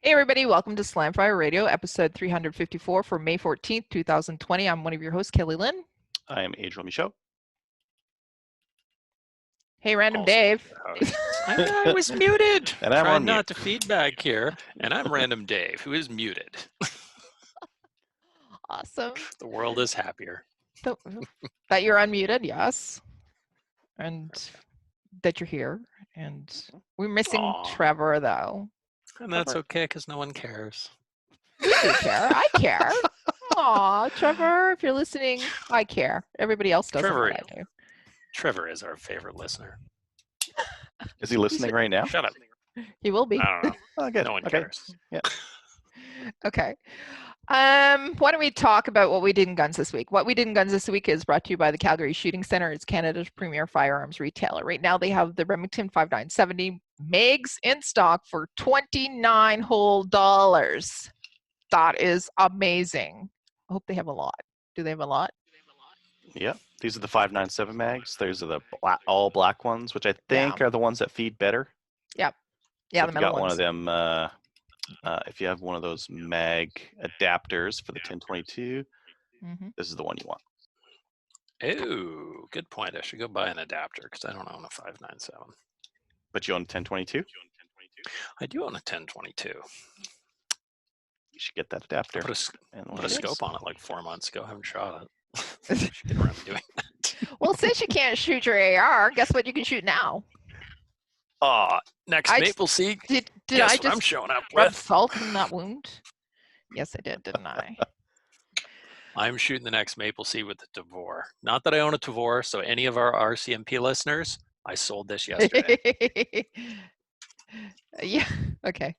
Hey everybody, welcome to Slamfire Radio, episode 354 for May 14th, 2020. I'm one of your hosts, Kelly Lynn. I am Adriel Michaud. Hey, Random Also Dave. I was muted. And I'm Trying on not mute. to feedback here. And I'm Random Dave, who is muted. Awesome. The world is happier. That you're unmuted, yes. And that you're here. And we're missing Aw. Trevor, though. And that's okay, because no one cares. You do care. I care. Aw, Trevor, if you're listening, I care. Everybody else doesn't, Trevor- but I do. Trevor is our favorite listener. Is he listening right now? Shut up. He will be. I don't know. Oh, good. No one Okay. cares. Okay. Why don't we talk about what we did in guns this week? What we did in guns this week is brought to you by the Calgary Shooting Centre. It's Canada's premier firearms retailer. Right now they have the Remington 5970 Mags in stock for $29 whole. That is amazing. I hope they have a lot. Do they have a lot? Yeah. These are the 5.97 mags. Those are the all black ones, which I think are the ones that feed better. Yeah, So the if you metal got ones. one of them, if you have one of those mag adapters for the 1022, this is the one you want. Oh, good point. I should go buy an adapter, because I don't own a 597. But you own a 1022? I do own a 1022. You should get that adapter. I put a Yes. scope on it like 4 months ago. I haven't shot it. Should get around to doing that. Well, since you can't shoot your AR, guess what you can shoot now? Next I Maple Seed. Did Guess I what I'm just showing up rub with? salt in that wound? Yes, I did, didn't I? I'm shooting the next Maple Seed with the Tavor. Not that I own a Tavor, so any of our RCMP listeners, I sold this yesterday. Yeah, okay.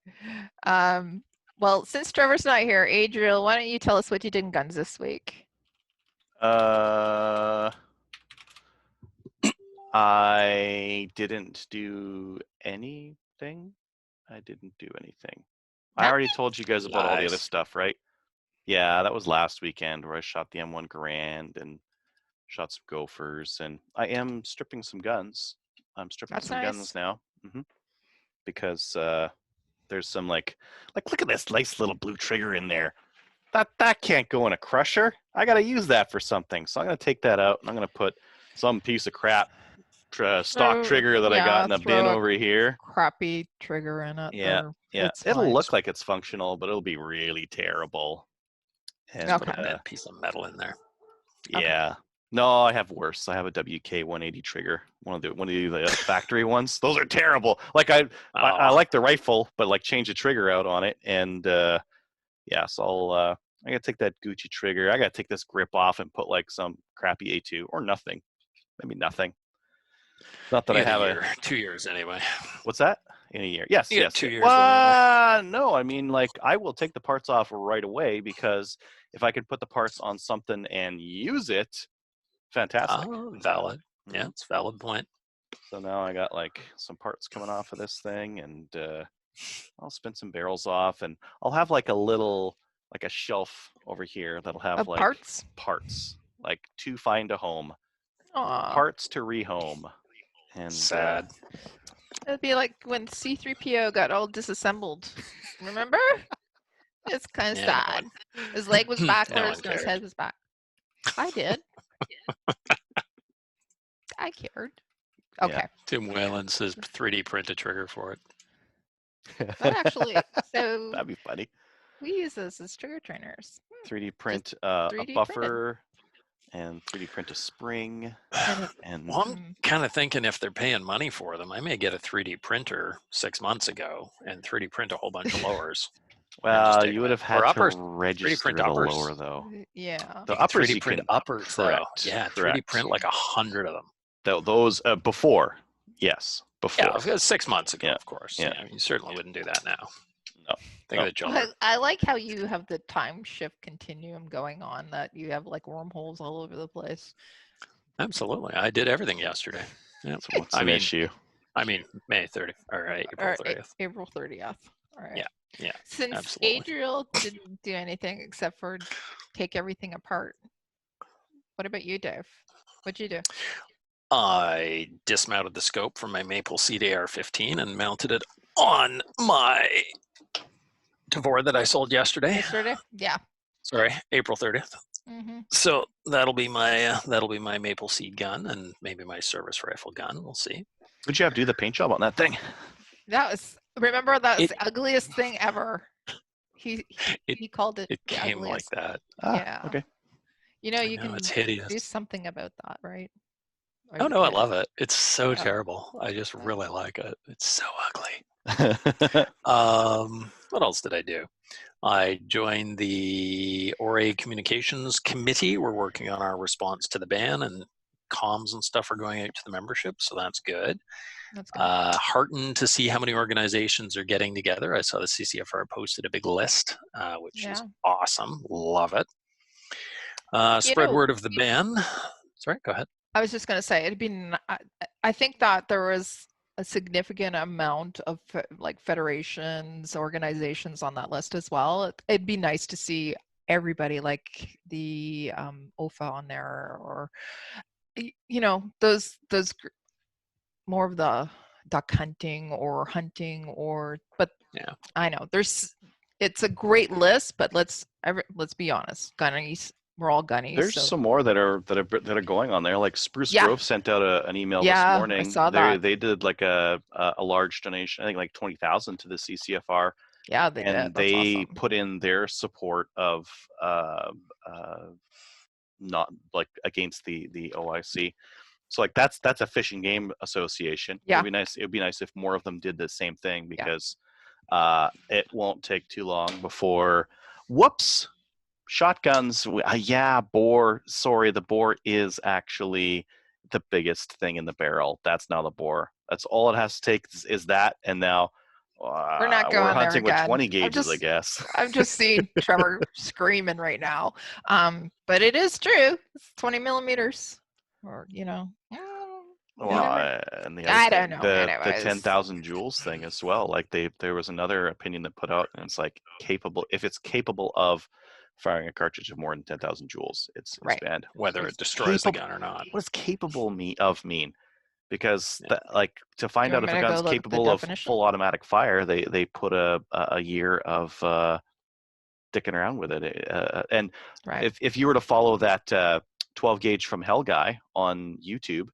Well, since Trevor's not here, Adriel, why don't you tell us what you did in guns this week? I didn't do anything. I already told you guys about all the other Nice. stuff, right? Yeah, that was last weekend where I shot the M1 Garand and shot some Gophers, and I am stripping some guns. I'm stripping That's some nice. guns now, because there's some like look at this nice little blue trigger in there. That can't go in a crusher. I gotta use that for something, so I'm gonna take that out and I'm gonna put some piece of crap stock trigger that I got in a bin over here. Crappy trigger in it. Yeah, or yeah. it's It'll fine. look like it's functional, but it'll be really terrible. And, Okay. Put a bad piece of metal in there. yeah. No, I have worse. I have a WK 180 trigger. One of the factory ones. Those are terrible. Like I like the rifle, but like change the trigger out on it, and yeah. So I gotta take that Gucci trigger. I gotta take this grip off and put like some crappy A2 or nothing. Maybe nothing. Not that I have a 2 years anyway. What's that? In a year? Yes. You got Yes. 2 years No, I mean, like, I will take the parts off right away, because if I can put the parts on something and use it, fantastic. Valid. Yeah, it's a valid point. So now I got like some parts coming off of this thing, and I'll spin some barrels off, and I'll have like a shelf over here that'll have like parts, like to find a home, parts to rehome. And sad. It'd be like when C-3PO got all disassembled. Remember? It's kind of sad. His leg was backwards and his head was back. I did. I cared. Okay. Yeah. Tim Whalen says 3D print a trigger for it. That actually, so that'd be funny. We use those as trigger trainers. 3D print a buffer and 3D print a spring. And well, I'm kind of thinking if they're paying money for them, I may get a 3D printer 6 months ago and 3D print a whole bunch of lowers. Well, you would have had to register the lower, though. Yeah. The uppers 3D print uppers, though. Yeah, 3D print like 100 of them. Those before, yes, before. Yeah, 6 months ago, of course. Yeah, you certainly wouldn't do that now. No. Think of the children. I like how you have the time shift continuum going on, that you have like wormholes all over the place. Absolutely. I did everything yesterday. Yeah. So what's an issue? I mean, May 30th, or April 30th. April 30th. All right. Yeah. Since absolutely. Adriel didn't do anything except for take everything apart, what about you, Dave? What'd you do? I dismounted the scope from my Maple Seed AR-15 and mounted it on my Tavor that I sold yesterday. Yesterday? Yeah. Sorry, April 30th. Mm-hmm. So that'll be my maple seed gun and maybe my service rifle gun. We'll see. What'd you have to do the paint job on that thing? Remember that was the ugliest thing ever. He called it It the came ugliest. like that. Yeah. Okay. You know, you can it's hideous. do something about that, right? Or Oh you no, I could. love it. It's so Yeah. terrible. I just really like it. It's so ugly. That's What else did I do? I joined the ORA Communications Committee. We're working on our response to the ban, and comms and stuff are going out to the membership, so that's good. That's good. Heartened to see how many organizations are getting together. I saw the CCFR posted a big list, which is awesome. Love it. Spread word of the ban. Sorry, go ahead. I was just going to say, I think that there was a significant amount of like federations, organizations on that list as well. It'd be nice to see everybody, like the OFA on there, or you know, those more of the duck hunting or hunting, or but yeah, I know it's a great list, but let's be honest, gunnies. We're all gunnies. There's some more that are going on there. Like Spruce Grove sent out an email this morning. I saw that. They did like a large donation, I think like 20,000 to the CCFR. Yeah, they did. That's they awesome. put in their support of not like against the OIC. So like that's a fish and game association. Yeah. It'd be nice if more of them did the same thing, because it won't take too long before whoops. Shotguns, boar. Sorry, the boar is actually the biggest thing in the barrel. That's now the boar. That's all it has to take is that, and now we're not going we're hunting there with 20 gauges, I guess. I'm just seeing Trevor screaming right now. But it is true. It's 20 millimeters, or you know. And the I other don't know. the 10,000 joules thing as well. Like there was another opinion that put out, and it's like if it's capable of firing a cartridge of more than 10,000 joules, it's banned. Whether it destroys the gun or not. What does capable mean? Because to find out if a gun's capable of full automatic fire, they put a year of dicking around with it. And if you were to follow that 12 gauge from Hell guy on YouTube,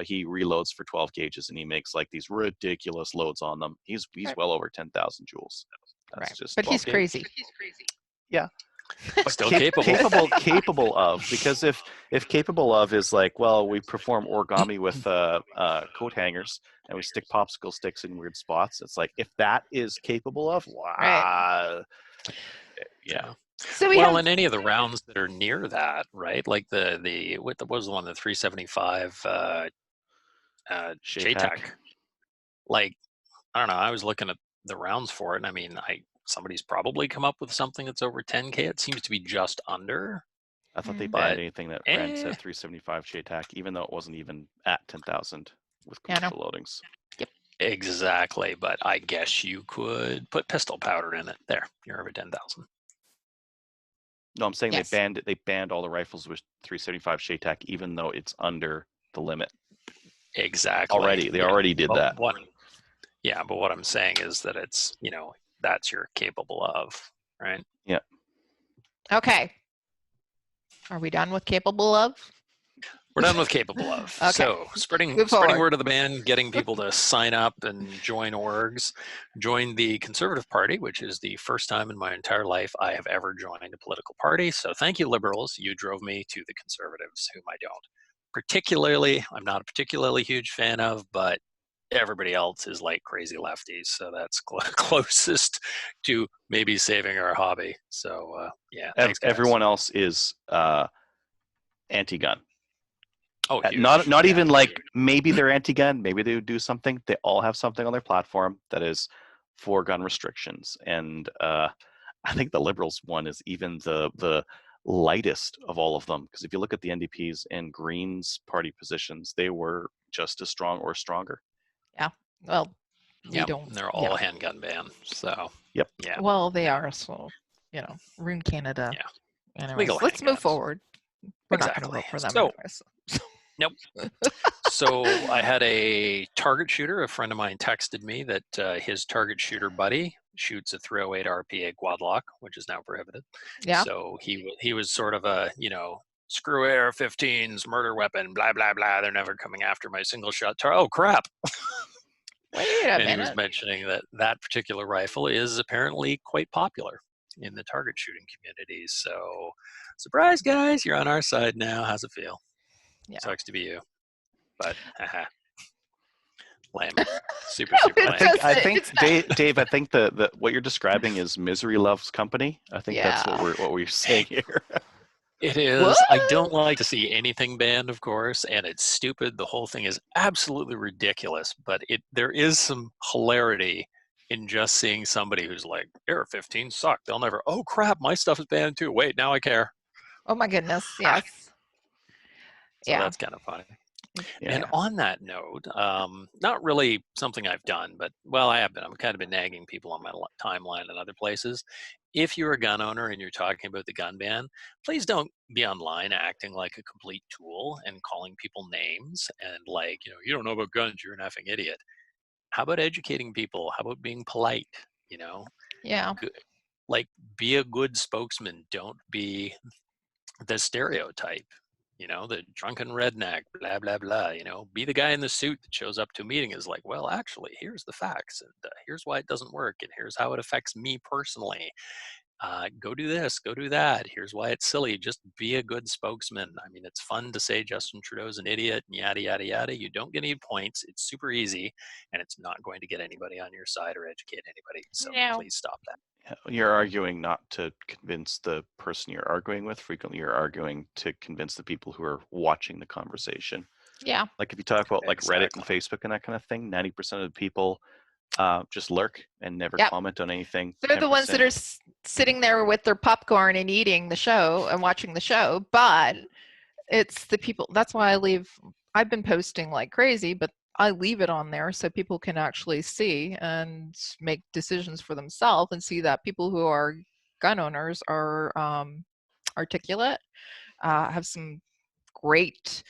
he reloads for 12 gauges and he makes like these ridiculous loads on them. He's well over 10,000 joules. That's just. But he's crazy. Yeah. Still capable of, because if capable of is like, well, we perform origami with coat hangers and we stick popsicle sticks in weird spots. It's like, if that is capable of, yeah. So and any of the rounds that are near that, right? Like what was the one, the 375 JTAC? Like, I don't know. I was looking at the rounds for it, and I mean, somebody's probably come up with something that's over 10K. It seems to be just under. I thought they banned anything that ran to 375 JTAC, even though it wasn't even at 10,000 with commercial loadings. Yep. Exactly, but I guess you could put pistol powder in it. There, you're over 10,000. No, I'm saying they banned all the rifles with 375 JTAC, even though it's under the limit. Exactly. They already did that. But what I'm saying is that it's, that's you're capable of, right? Yeah. Okay. Are we done with capable of? We're done with capable of. Okay. So spreading word of the ban, getting people to sign up and join orgs. Join the Conservative Party, which is the first time in my entire life I have ever joined a political party. So thank you, Liberals. You drove me to the Conservatives, whom I'm not a particularly huge fan of, but everybody else is like crazy lefties. So that's closest to maybe saving our hobby. So thanks, everyone else is anti-gun. Oh, not even like maybe they're anti-gun, maybe they would do something. They all have something on their platform that is for gun restrictions, and I think the Liberals one is even the lightest of all of them, because if you look at the NDP's and Greens party positions, they were just as strong or stronger. Yeah. Well, they're all handgun ban. So yep. Yeah. Well, they are. So ruin Canada. Yeah. Anyways, let's move forward. We're not going to vote for them. Anyways. Nope. So I had a target shooter. A friend of mine texted me that his target shooter buddy shoots a 308 RPA quad lock, which is now prohibited. Yeah. So he was sort of a, screw AR-15s, murder weapon, blah, blah, blah. They're never coming after my single shot. Oh, crap. Wait a And minute. he was mentioning that that particular rifle is apparently quite popular in the target shooting communities. So, surprise, guys, you're on our side now. How's it feel? Yeah. Sucks to be you, but haha, lame. Super lame. I think Dave, I think the what you're describing is misery loves company. I think that's what we're saying here. It is. What? I don't like to see anything banned, of course, and it's stupid. The whole thing is absolutely ridiculous, but there is some hilarity in just seeing somebody who's like, AR-15 suck. They'll never, oh crap, my stuff is banned too. Wait, now I care. Oh my goodness, yes. So that's kind of funny. Yeah. And on that note, not really something I've done, but well, I've kind of been nagging people on my timeline and other places. If you're a gun owner and you're talking about the gun ban, please don't be online acting like a complete tool and calling people names and like, you don't know about guns, you're an effing idiot. How about educating people? How about being polite? Yeah. Like, be a good spokesman. Don't be the stereotype. The drunken redneck, blah, blah, blah, be the guy in the suit that shows up to a meeting is like, well, actually, here's the facts, and here's why it doesn't work, and here's how it affects me personally. Go do this, go do that. Here's why it's silly. Just be a good spokesman. I mean, it's fun to say Justin Trudeau's an idiot and yada, yada, yada. You don't get any points. It's super easy, and it's not going to get anybody on your side or educate anybody. So please stop that. You're arguing not to convince the person you're arguing with. Frequently, you're arguing to convince the people who are watching the conversation. Yeah. Like if you talk about like Reddit and Facebook and that kind of thing, 90% of the people just lurk and never comment on anything. They're 10%. The ones that are sitting there with their popcorn and eating the show and watching the show, but it's the people. That's why I've been posting like crazy, but I leave it on there so people can actually see and make decisions for themselves and see that people who are gun owners are articulate, have some great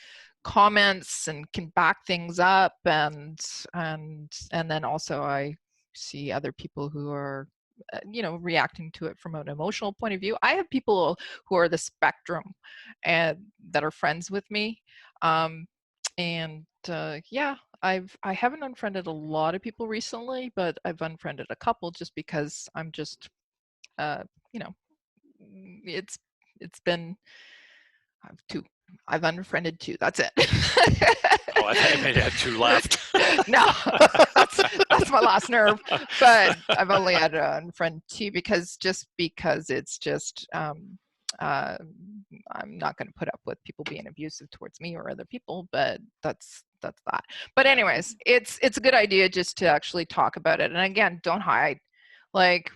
comments and can back things up, and then also I see other people who are reacting to it from an emotional point of view. I have people who are the spectrum and that are friends with me, I haven't unfriended a lot of people recently, but I've unfriended a couple just because I'm just it's been I've unfriended 2. That's it. Oh, I thought you maybe had 2 left. No, that's my last nerve. But I've only had to unfriend 2 because it's just I'm not going to put up with people being abusive towards me or other people. But that's that. But anyways, it's a good idea just to actually talk about it. And again, don't hide. Like,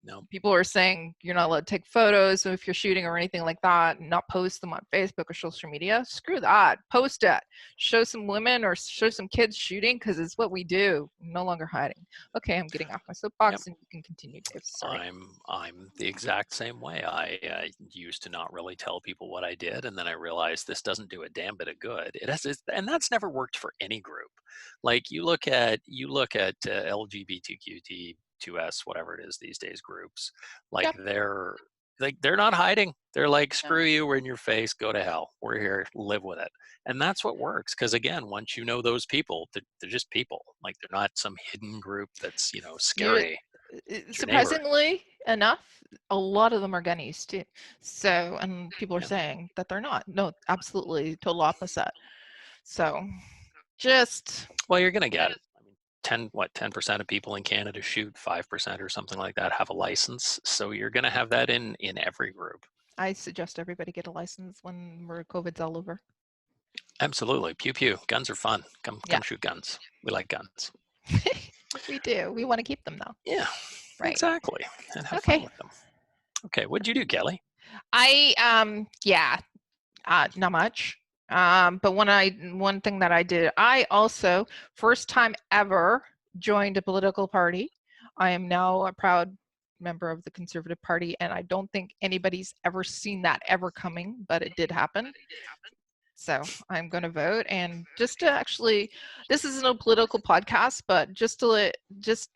no, people are saying you're not allowed to take photos if you're shooting or anything like that, and not post them on Facebook or social media. Screw that. Post it. Show some women or show some kids shooting, because it's what we do. I'm no longer hiding. Okay, I'm getting off my soapbox, and you can continue, Dave. Sorry. I'm the exact same way. I used to not really tell people what I did, and then I realized this doesn't do a damn bit of good. And that's never worked for any group. Like you look at LGBTQT. 2S, whatever it is these days, groups, like they're not hiding. They're like, screw you, we're in your face, go to hell, we're here, live with it. And that's what works, because again, once you know those people, they're just people. Like, they're not some hidden group that's scary. Surprisingly enough, a lot of them are gunnies too. So, and people are saying that they're not. No, absolutely, total opposite. So just, well, you're gonna get 10% of people in Canada shoot, 5% or something like that have a license. So you're going to have that in every group. I suggest everybody get a license when COVID's all over. Absolutely. Pew pew. Guns are fun. Come shoot guns. We like guns. We do. We want to keep them though. Yeah. Right. Exactly. And have fun with them. Okay. What'd you do, Kelly? Not much. But one thing that I did, I also, first time ever, joined a political party. I am now a proud member of the Conservative Party, and I don't think anybody's ever seen that ever coming, but it did happen. So I'm going to vote. And just to actually, this isn't a political podcast, but just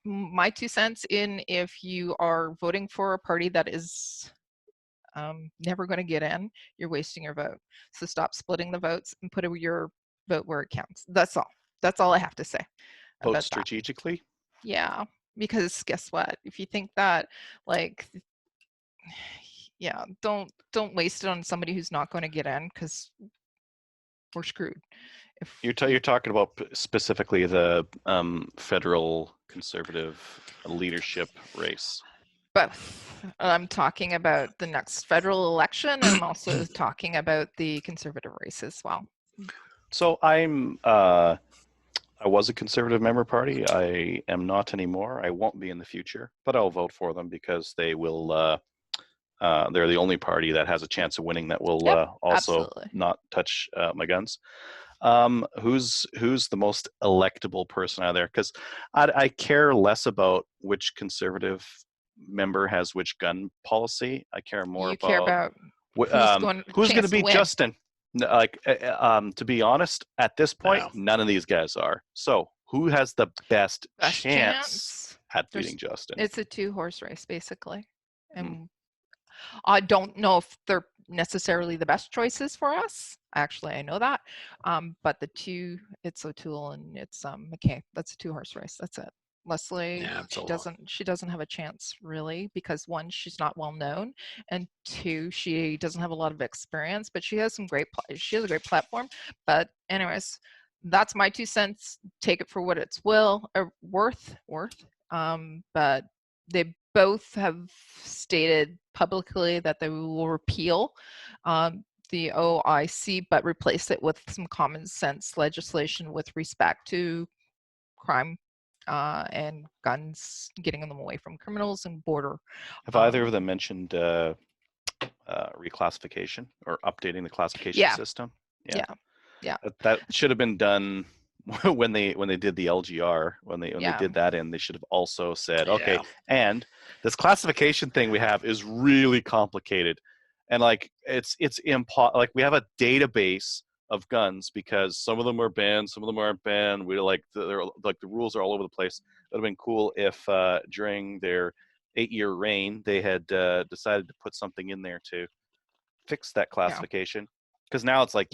my 2 cents in, if you are voting for a party that is never going to get in, you're wasting your vote. So stop splitting the votes and put your vote where it counts. That's all. That's all I have to say Vote about strategically. that. Yeah, because guess what? If you think that, like, yeah, don't waste it on somebody who's not going to get in, because we're screwed. If You're talking about specifically the federal conservative leadership race. both. I'm talking about the next federal election, and I'm also talking about the conservative race as well. So I was a conservative member party. I am not anymore. I won't be in the future, but I'll vote for them because they will. They're the only party that has a chance of winning that will also absolutely not touch my guns. Who's the most electable person out there? Because I care less about which conservative member has which gun policy. I care more about who's going to beat Justin. Like, to be honest, at this point, none of these guys are. So who has the best chance at beating Justin? It's a 2-horse race, basically. And I don't know if they're necessarily the best choices for us. Actually, I know that. But the two, it's O'Toole and it's McKay. That's a 2-horse race. That's it. Leslie, she doesn't have a chance, really, because 1, she's not well known, and 2, she doesn't have a lot of experience, but she has a great platform. But anyways, that's my 2 cents. Take it for what it's worth. But they both have stated publicly that they will repeal the OIC, but replace it with some common sense legislation with respect to crime and guns, getting them away from criminals and border. Have either of them mentioned reclassification or updating the classification system? Yeah. That should have been done when they did the LGR. When they did that in, they should have also said, okay, and this classification thing we have is really complicated, and like it's like we have a database of guns because some of them are banned, some of them aren't banned. We're like the rules are all over the place. It would have been cool if during their 8-year reign they had decided to put something in there to fix that classification. Because now it's like,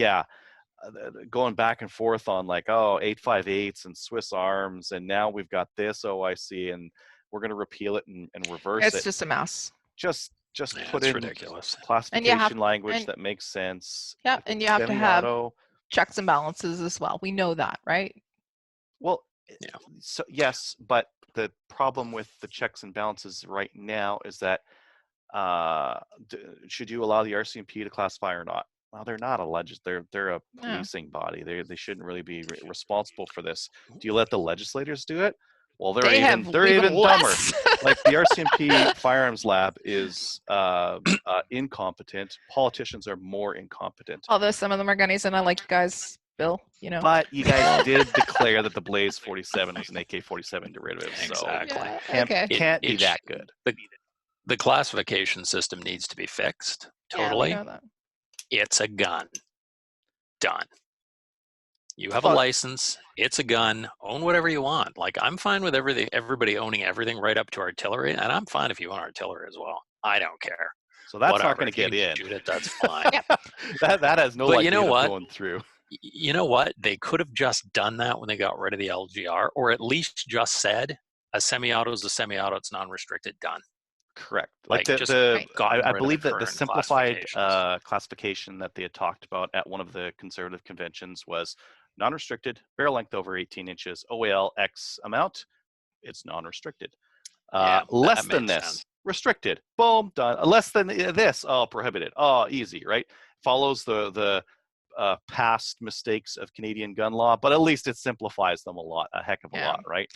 going back and forth on like, 858s and Swiss arms, and now we've got this OIC, and we're going to repeal it and reverse it. It's just a mess. Just put in ridiculous classification language that makes sense. Yeah, and you have to have checks and balances as well. We know that, right? Well, so yes, but the problem with the checks and balances right now is that should you allow the RCMP to classify or not? Well, they're not they're a policing body. They shouldn't really be responsible for this. Do you let the legislators do it? Well, they're even dumber. Like the RCMP firearms lab is incompetent. Politicians are more incompetent. Although some of them are gunnies, and I like guys, Bill. But you guys did declare that the Blaze 47 was an AK-47 derivative. Exactly. So can't be that good. The classification system needs to be fixed. Totally. Yeah, we know that. It's a gun. Done. You have a license. It's a gun. Own whatever you want. Like, I'm fine with everybody owning everything right up to artillery, and I'm fine if you own artillery as well. I don't care. So that's not going to get in. Shoot it, that's fine. that has no likelihood of going through. You know what? They could have just done that when they got rid of the LGR, or at least just said a semi-auto is a semi-auto. It's non-restricted. Done. Correct. Like I believe that the simplified classification that they had talked about at one of the conservative conventions was non-restricted, barrel length over 18 inches, OAL X amount, it's non-restricted. Less than this, restricted, boom, done. Less than this, prohibited. Easy, right? Follows the past mistakes of Canadian gun law, but at least it simplifies them a heck of a lot, right?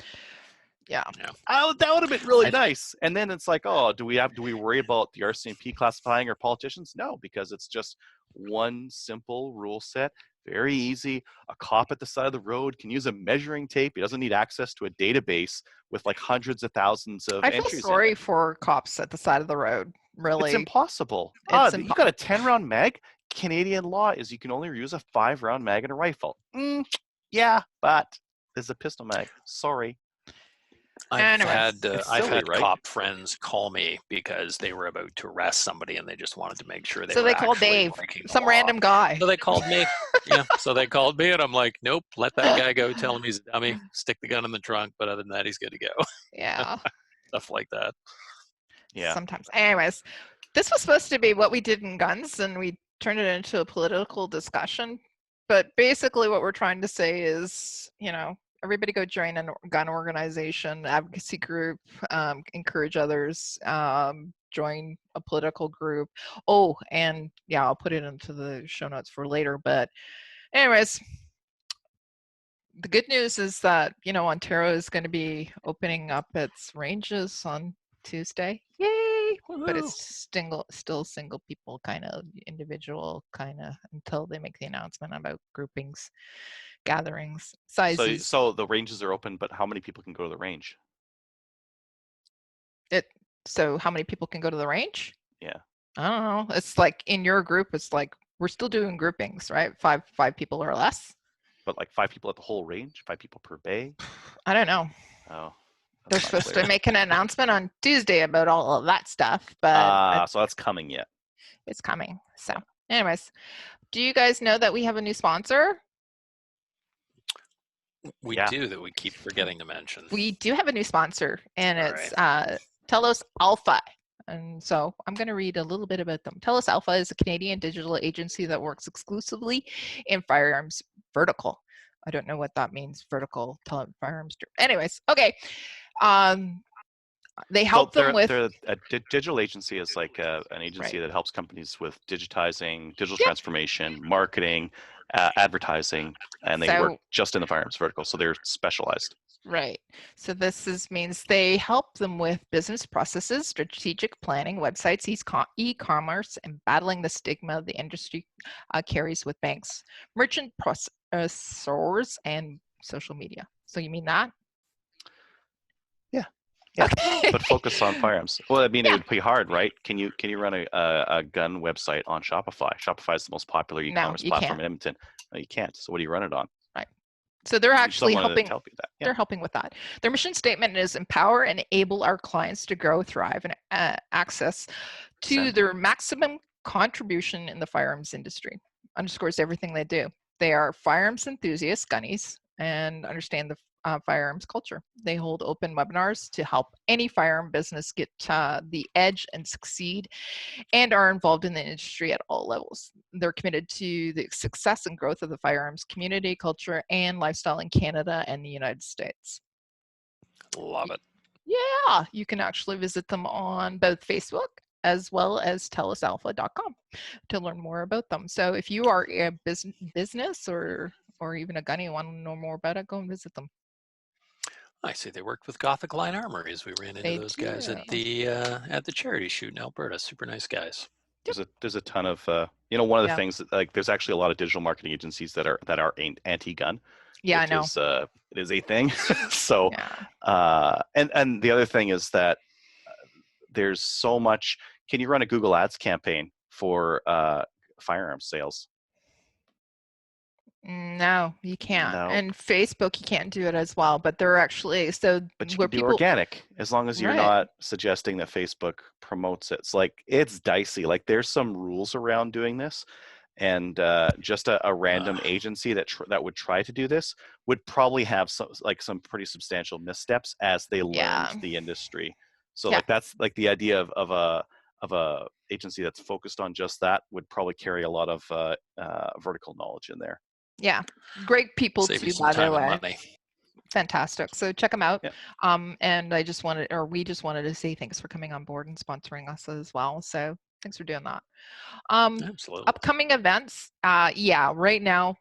Yeah. That would have been really nice. And then it's like, do we worry about the RCMP classifying our politicians? No, because it's just one simple rule set, very easy. A cop at the side of the road can use a measuring tape. He doesn't need access to a database with like hundreds of thousands of entries. I feel sorry for cops at the side of the road. Really, it's impossible. You got a 10-round mag. Canadian law is you can only use a 5-round mag in a rifle. Yeah, but there's a pistol mag. Sorry. I've Anyways, had right? cop friends call me because they were about to arrest somebody and they just wanted to make sure they so were they called actually Dave, breaking the some law. random guy. So they called me. Yeah, so they called me, and I'm like, nope, let that guy go. Tell him he's a dummy. Stick the gun in the trunk. But other than that, he's good to go. Yeah. Stuff like that. Yeah. Sometimes. Anyways, this was supposed to be what we did in guns, and we turned it into a political discussion. But basically, what we're trying to say is, everybody go join a gun organization, advocacy group, encourage others, join a political group. Oh, and yeah, I'll put it into the show notes for later. But anyways, the good news is that, Ontario is going to be opening up its ranges on Tuesday. Yay! But it's still single people, kind of individual, kind of, until they make the announcement about groupings, gatherings, sizes. So the ranges are open, but how many people can go to the range? So how many people can go to the range? Yeah. I don't know. It's like in your group, it's like we're still doing groupings, right? Five people or less. But like 5 people at the whole range, 5 people per bay. I don't know. Oh. They're supposed to make an announcement on Tuesday about all of that stuff, but so that's coming yet. It's coming. So, anyways, do you guys know that we have a new sponsor? We do, that we keep forgetting to mention. We do have a new sponsor, and it's Telos Alpha. And so I'm going to read a little bit about them. Telos Alpha is a Canadian digital agency that works exclusively in firearms vertical. I don't know what that means, vertical firearms. Anyways, okay. They help them with. They're a digital agency is like an agency that helps companies with digitizing, digital transformation, marketing, advertising, and they work just in the firearms vertical. So they're specialized. Right. So this means they help them with business processes, strategic planning, websites, e-commerce, and battling the stigma the industry carries with banks, merchant processors, and social media. So you mean that? Yeah. Okay. But focus on firearms. Well, I mean, it would be hard, right? Can you run a gun website on Shopify? Shopify is the most popular e-commerce platform in Edmonton. No, you can't. So what do you run it on? Right. So they're actually helping. They're helping with that. Their mission statement is empower and enable our clients to grow, thrive, and access to their maximum contribution in the firearms industry. Underscores everything they do. They are firearms enthusiasts, gunnies, and understand the firearms culture. They hold open webinars to help any firearm business get the edge and succeed, and are involved in the industry at all levels. They're committed to the success and growth of the firearms community, culture, and lifestyle in Canada and the United States. Love it. Yeah, you can actually visit them on both Facebook as well as telosalpha.com to learn more about them. So if you are a business or even a gunny and want to know more about it, go and visit them. I see they worked with Gothic Line Armories. We ran into those guys at the charity shoot in Alberta. Super nice guys. There's a ton of one of the things that, like, there's actually a lot of digital marketing agencies that are anti-gun. Yeah, I know. It is a thing. So and the other thing is that there's so much. Can you run a Google Ads campaign for firearms sales? No, you can't. No. And Facebook, you can't do it as well. But they're actually But you can do organic as long as you're not suggesting that Facebook promotes it. It's like it's dicey. Like there's some rules around doing this, and just a random agency that would try to do this would probably have some pretty substantial missteps as they learned the industry. So like that's like the idea of a agency that's focused on just that would probably carry a lot of vertical knowledge in there. Yeah, great people too, by the way. Money. Fantastic. So check them out. And we just wanted to say thanks for coming on board and sponsoring us as well. So thanks for doing that. Absolutely. Upcoming events. Right now,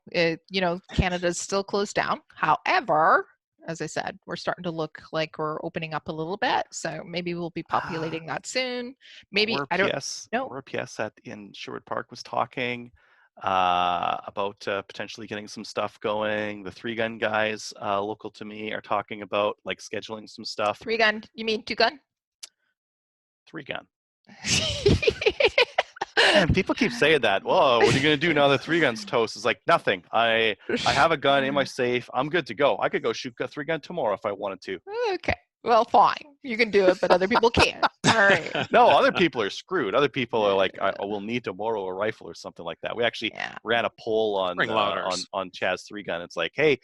Canada's still closed down. However, as I said, we're starting to look like we're opening up a little bit. So maybe we'll be populating that soon. Maybe I don't know. RPS in Sherwood Park was talking about potentially getting some stuff going. The 3-gun guys local to me are talking about like scheduling some stuff. 3-gun? You mean 2-gun? 3-gun. And people keep saying that. Whoa, what are you going to do now that 3-gun's toast? It's like, nothing. I have a gun in my safe. I'm good to go. I could go shoot a 3-gun tomorrow if I wanted to. Okay. Well, fine. You can do it, but other people can't. All right. No, other people are screwed. Other people are like, I will need to borrow a rifle or something like that. We actually ran a poll on Chad's 3-gun. It's like, hey,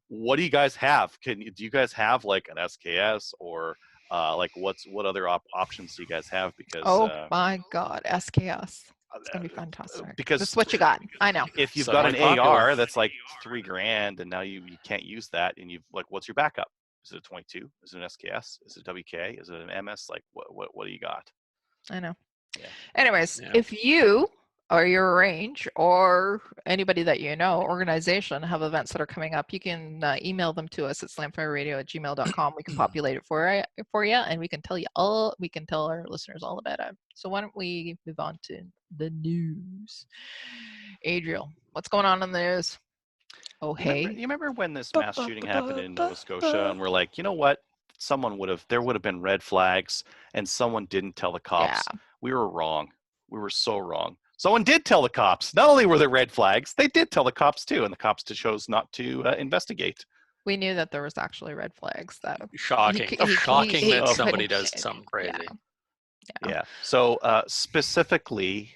what do you guys have? Do you guys have like an SKS or like what other options do you guys have? Because my God, SKS. It's gonna be fantastic. Because that's what you got. I know. If you've got an AR that's like $3,000 and now you can't use that, and you've like, what's your backup? Is it a 22? Is it an SKS? Is it a WK? Is it an MS? Like what do you got? I know. Yeah. Anyways, if you or your range or anybody that you know, organization, have events that are coming up, you can email them to us at slamfireradio@gmail.com. We can populate it for you, and we can tell our listeners all about it. So why don't we move on to the news? Adriel, what's going on in the news? Oh, hey. You remember when this mass shooting happened in Nova Scotia, and we're like, you know what? There would have been red flags, and someone didn't tell the cops. Yeah. We were wrong. We were so wrong. Someone did tell the cops. Not only were there red flags, they did tell the cops too, and the cops chose not to investigate. We knew that there was actually red flags, though. Shocking. Shocking that somebody does something crazy. Yeah. So specifically,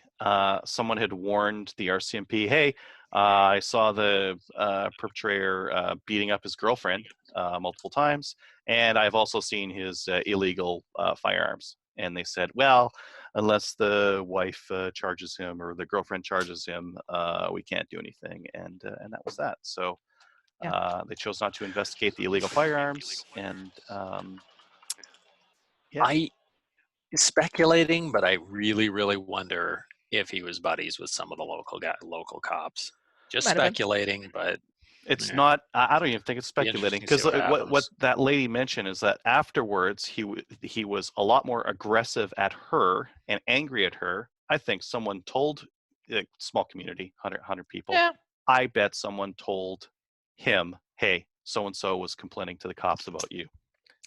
someone had warned the RCMP, hey, I saw the perpetrator beating up his girlfriend multiple times, and I've also seen his illegal firearms. And they said, well, unless the wife charges him or the girlfriend charges him, we can't do anything. And that was that. So they chose not to investigate the illegal firearms. And I speculating, but I really, really wonder if he was buddies with some of the local cops. Just speculating, but it's not. I don't even think it's speculating, because what that lady mentioned is that afterwards he was a lot more aggressive at her and angry at her. I think someone told a small community, 100 people. Yeah. I bet someone told him, hey, so and so was complaining to the cops about you.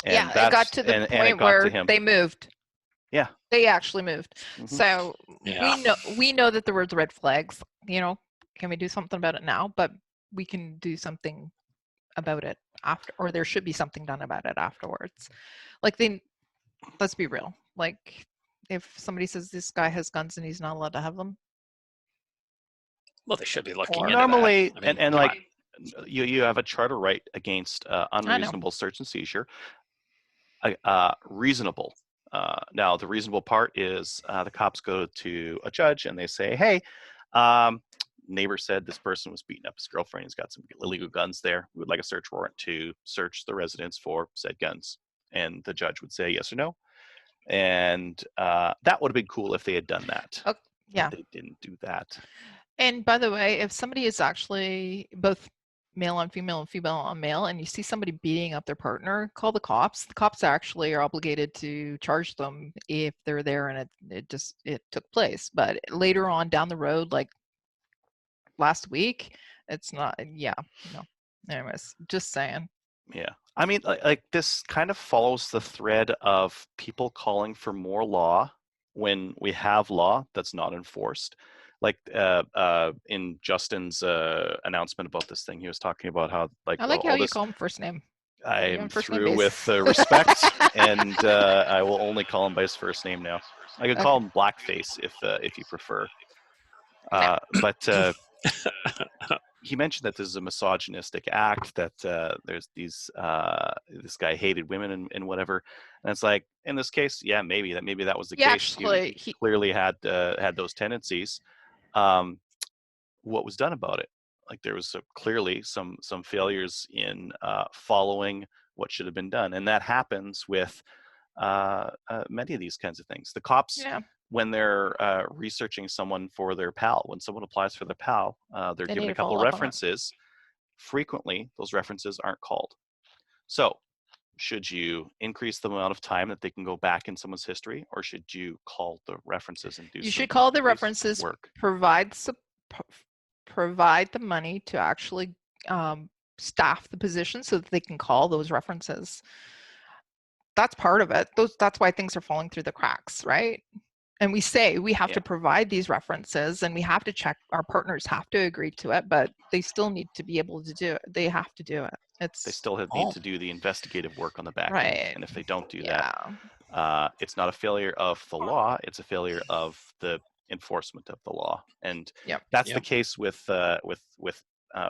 And it got to the point where they moved. Yeah, they actually moved. Mm-hmm. So we know that there were red flags. Can we do something about it now? But we can do something about it after, or there should be something done about it afterwards. Let's be real. Like, if somebody says this guy has guns and he's not allowed to have them, well, they should be looking into normally that. I mean, and like you have a charter right against unreasonable search and seizure. Reasonable. Now, the reasonable part is the cops go to a judge and they say, hey, neighbor said this person was beating up his girlfriend. He's got some illegal guns there. We would like a search warrant to search the residence for said guns. And the judge would say yes or no. And that would have been cool if they had done that. Oh, yeah. But they didn't do that. And by the way, if somebody is actually both male on female and female on male, and you see somebody beating up their partner, call the cops. The cops actually are obligated to charge them if they're there and it took place. But later on down the road, like last week, it's not. Yeah, no. Anyways, just saying. Yeah, I mean, like this kind of follows the thread of people calling for more law when we have law that's not enforced. Like in Justin's announcement about this thing, he was talking about how I like how you call him first name. I'm through with respect, and I will only call him by his first name now. I could call him Blackface if you prefer. No. But he mentioned that this is a misogynistic act, that there's these this guy hated women and whatever. And it's like, in this case, yeah, maybe that was the case. Actually, he clearly had those tendencies. What was done about it? Like, there was clearly some failures in following what should have been done, and that happens with many of these kinds of things. The cops, when they're researching someone for their PAL, when someone applies for their PAL, they're given a couple of references. Frequently, those references aren't called. So, should you increase the amount of time that they can go back in someone's history, or should you call the references and do? You should call the references. Provide the money to actually staff the position so that they can call those references. That's part of it. That's why things are falling through the cracks, right? And we say we have to provide these references, and we have to check, our partners have to agree to it, but they still need to be able to do it. They have to do it. They still need to do the investigative work on the back end. And if they don't do that, it's not a failure of the law, it's a failure of the enforcement of the law. And that's the case with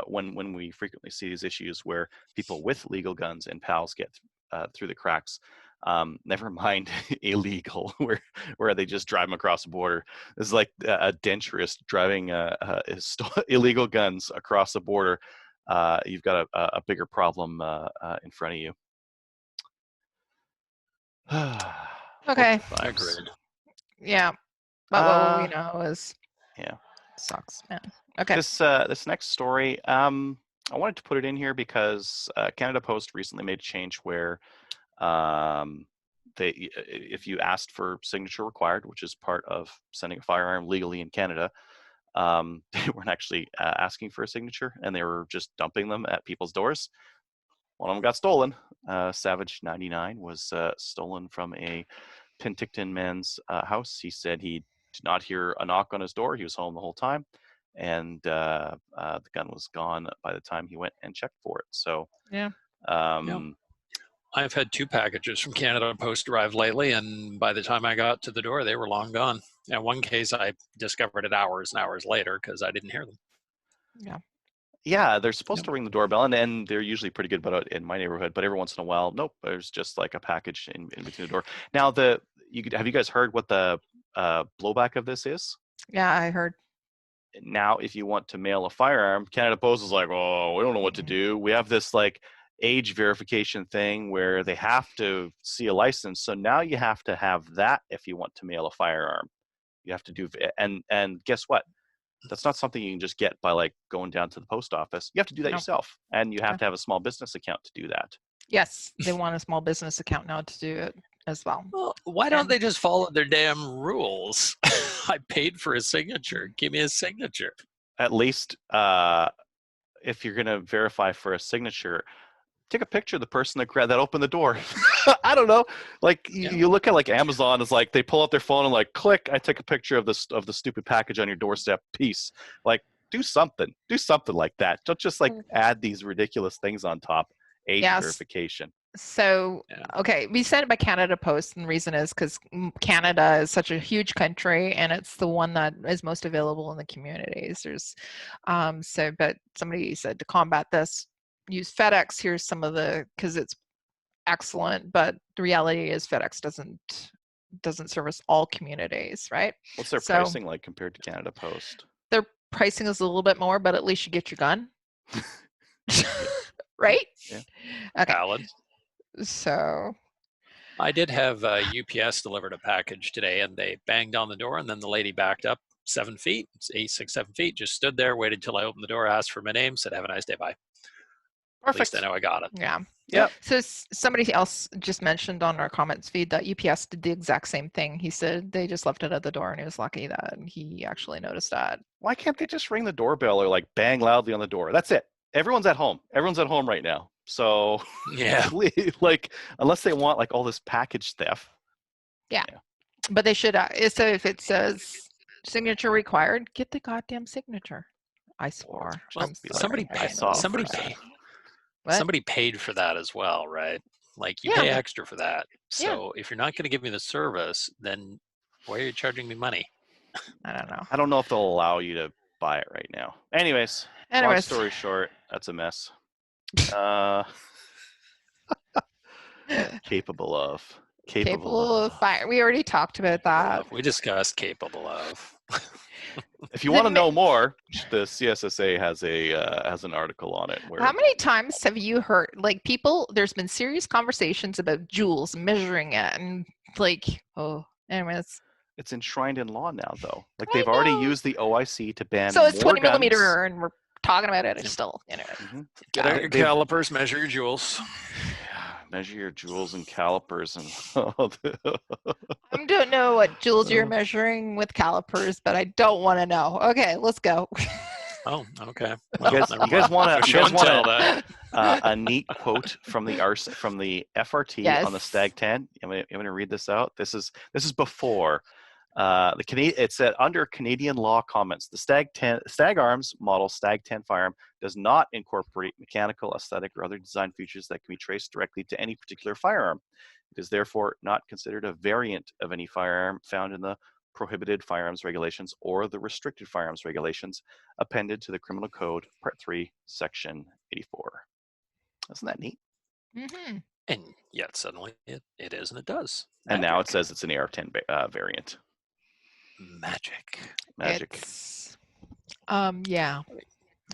when we frequently see these issues where people with legal guns and PALs get through the cracks. Never mind illegal, where they just drive them across the border. It's like a denturist driving illegal guns across the border. You've got a bigger problem in front of you. Okay. Agreed. Yeah. But what we know is sucks, man. Okay. This next story, I wanted to put it in here because Canada Post recently made a change where if you asked for signature required, which is part of sending a firearm legally in Canada, they weren't actually asking for a signature, and they were just dumping them at people's doors. One of them got stolen. Savage 99 was stolen from a Penticton man's house. He said he did not hear a knock on his door. He was home the whole time, and the gun was gone by the time he went and checked for it. So I've had 2 packages from Canada Post arrive lately, and by the time I got to the door, they were long gone. In one case, I discovered it hours and hours later because I didn't hear them. Yeah, they're supposed to ring the doorbell, and they're usually pretty good about it in my neighborhood. But every once in a while, nope, there's just like a package in between the door. Now, have you guys heard what the blowback of this is? Yeah, I heard. Now, if you want to mail a firearm, Canada Post is like, oh, we don't know what to do. We have this like age verification thing where they have to see a license. So now you have to have that if you want to mail a firearm. You have to do, and guess what? That's not something you can just get by like going down to the post office. You have to do that yourself, and you have to have a small business account to do that. Yes, they want a small business account now to do it as well. Well, why don't they just follow their damn rules? I paid for a signature. Give me a signature. At least if you're going to verify for a signature, take a picture of the person that opened the door. I don't know. Like you look at like Amazon, is like they pull out their phone and like click. I take a picture of the stupid package on your doorstep. Peace. Like do something like that. Don't just like add these ridiculous things on top. Age verification. So okay, we sent it by Canada Post, and the reason is because Canada is such a huge country, and it's the one that is most available in the communities. There's but somebody said to combat this, use FedEx. Here's some of because it's excellent, but the reality is FedEx doesn't service all communities, right? What's their pricing like compared to Canada Post? Their pricing is a little bit more, but at least you get your gun. Right? Yeah. Okay. Valid. So I did have UPS delivered a package today, and they banged on the door, and then the lady backed up 7 feet, 6, 7 feet, just stood there, waited till I opened the door, asked for my name, said, "Have a nice day, bye." Perfect. At least I know I got it. Yeah. Yep. So somebody else just mentioned on our comments feed that UPS did the exact same thing. He said they just left it at the door, and he was lucky that he actually noticed that. Why can't they just ring the doorbell or like bang loudly on the door? That's it. Everyone's at home. Everyone's at home right now. So like unless they want like all this package theft. Yeah. But they should. So if it says signature required, get the goddamn signature. I swore. Well, somebody paid for that as well, right? Like you pay extra for that. So if you're not going to give me the service, then why are you charging me money? I don't know. I don't know if they'll allow you to buy it right now. Anyways. Long story short, that's a mess. Capable of fire. We already talked about that. We discussed capable of. If you want to know more, the CSSA has an article on it. How many times have you heard like people? There's been serious conversations about joules, measuring it, and like anyways. It's enshrined in law now, though. Like they've already used the OIC to ban. So it's more 20 millimeter, and we're talking about it still. Anyway. Mm-hmm. Get out your calipers, measure your joules. Measure your joules and calipers and. I don't know what joules you're measuring with calipers, but I don't want to know. Okay, let's go. Oh, okay. Well, you guys want a neat quote from the FRT on the Stag 10? I'm going to read this out. This is before It said under Canadian law comments, the Stag Arms model Stag 10 firearm does not incorporate mechanical, aesthetic, or other design features that can be traced directly to any particular firearm. It is therefore not considered a variant of any firearm found in the prohibited firearms regulations or the restricted firearms regulations appended to the Criminal Code, Part 3, Section 84. Isn't that neat? Mm-hmm. And yet suddenly it is, and it does. And now it says it's an AR-10 variant. Magic. It's, yeah.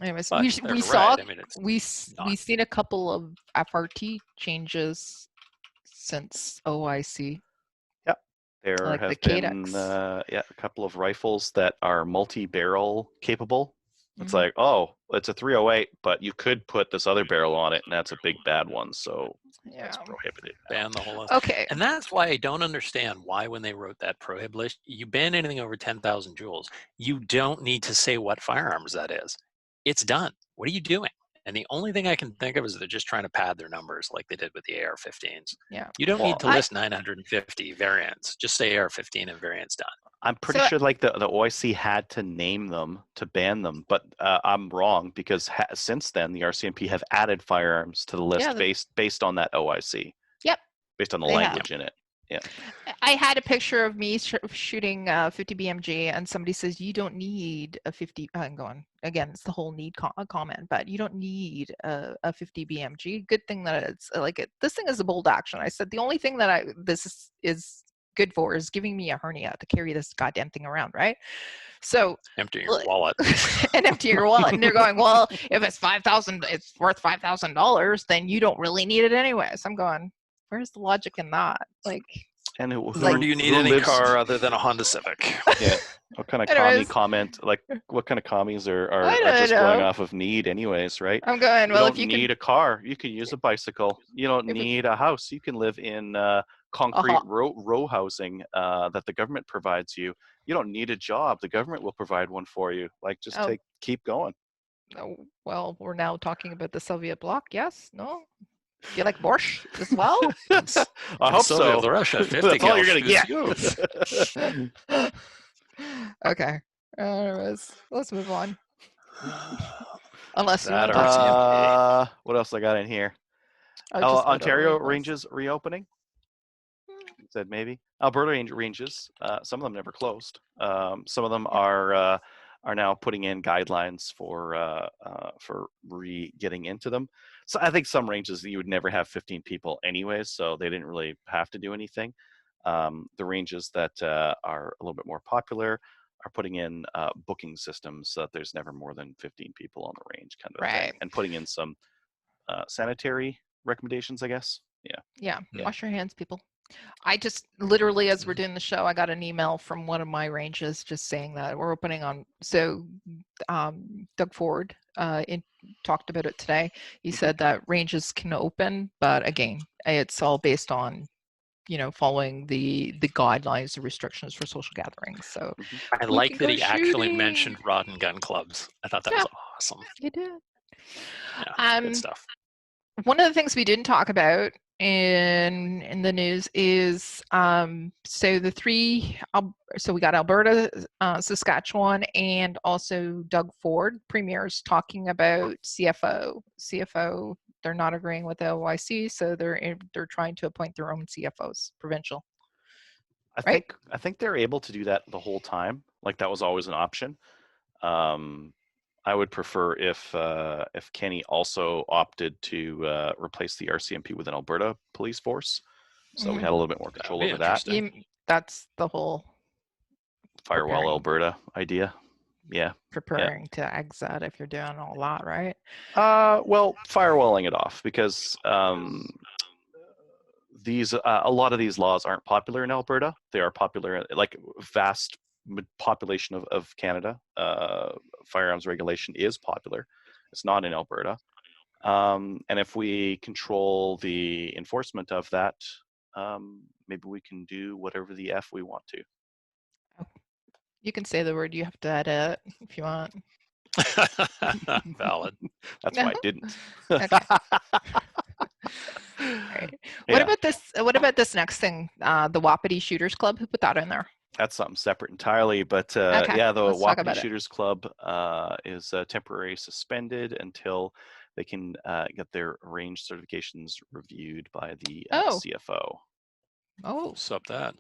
Anyways, But we they're saw right. I mean, we've seen a couple of FRT changes since OIC. Yep, there like have the been Cadex. a couple of rifles that are multi-barrel capable. It's Mhm. like, oh, it's a 308, but you could put this other barrel on it, and that's a big bad one. So that's Yeah. prohibited. ban the whole lot. Okay. And that's why I don't understand why when they wrote that prohib list, you ban anything over 10,000 joules. You don't need to say what firearms that is. It's done. What are you doing? And the only thing I can think of is they're just trying to pad their numbers like they did with the AR-15s. Yeah. You don't Well, need to list 950 variants. Just say AR-15 and variants done. I'm pretty sure like the OIC had to name them to ban them, but I'm wrong because since then the RCMP have added firearms to the list based on that OIC. Yep. Based on the language in it. Yeah. I had a picture of me shooting 50 BMG, and somebody says you don't need a 50. I'm going again. It's the whole need comment, but you don't need a 50 BMG. Good thing that it's like it. This thing is a bold action. I said the only thing that this is good for is giving me a hernia to carry this goddamn thing around, right? So empty your wallet and empty your wallet. And they're going, well, if it's $5,000, it's worth $5,000, then you don't really need it anyway. So I'm going, where's the logic in that? Like, and nor do you need any car other than a Honda Civic? Yeah. What kind of commie comment? Like, what kind of commies are just going off of need, anyways, right? I'm going. Well, if you need a car, you can use a bicycle. You don't need a house. You can live in concrete row housing that the government provides you. You don't need a job. The government will provide one for you. Like, just keep going. Oh, well, we're now talking about the Soviet bloc. Yes? No? Do you like borscht as well? I hope so. The Russia 50 That's all you're gonna get. Okay. Let's move on. Unless you want to what else I got in here? Ontario ranges reopening. Said maybe. Alberta ranges. Some of them never closed. Some of them are now putting in guidelines for getting into them. So I think some ranges you would never have 15 people anyways, so they didn't really have to do anything. The ranges that are a little bit more popular are putting in booking systems so that there's never more than 15 people on the range, kind of thing, and putting in some sanitary recommendations, I guess. Yeah. Wash your hands, people. I just literally, as we're doing the show, I got an email from one of my ranges just saying that we're opening on. So Doug Ford talked about it today. He said that ranges can open, but again, it's all based on, following the guidelines, the restrictions for social gatherings. So I like that he actually mentioned rod and gun clubs. I thought that was awesome. He did. Yeah, good stuff. One of the things we didn't talk about in the news is so we got Alberta, Saskatchewan, and also Doug Ford premiers talking about CFO. They're not agreeing with the OIC, so they're trying to appoint their own CFOs, provincial. I think they're able to do that the whole time. Like, that was always an option. I would prefer if Kenny also opted to replace the RCMP with an Alberta police force, so we had a little bit more control over that. That's the whole firewall Alberta idea. Yeah. Preparing to exit if you're doing all that, right? Well, firewalling it off because these a lot of these laws aren't popular in Alberta. They are popular, like vast population of Canada. Firearms regulation is popular. It's not in Alberta. And if we control the enforcement of that, maybe we can do whatever the F we want to. You can say the word. You have to edit if you want. Valid. That's why I didn't. Okay. Right. What about this? What about this next thing? The Wapiti Shooters Club. Who put that in there? That's something separate entirely, but Okay, yeah, the let's talk Wapiti about it. Shooters Club is temporarily suspended until they can get their range certifications reviewed by the Oh, CFO. oh, What's up that?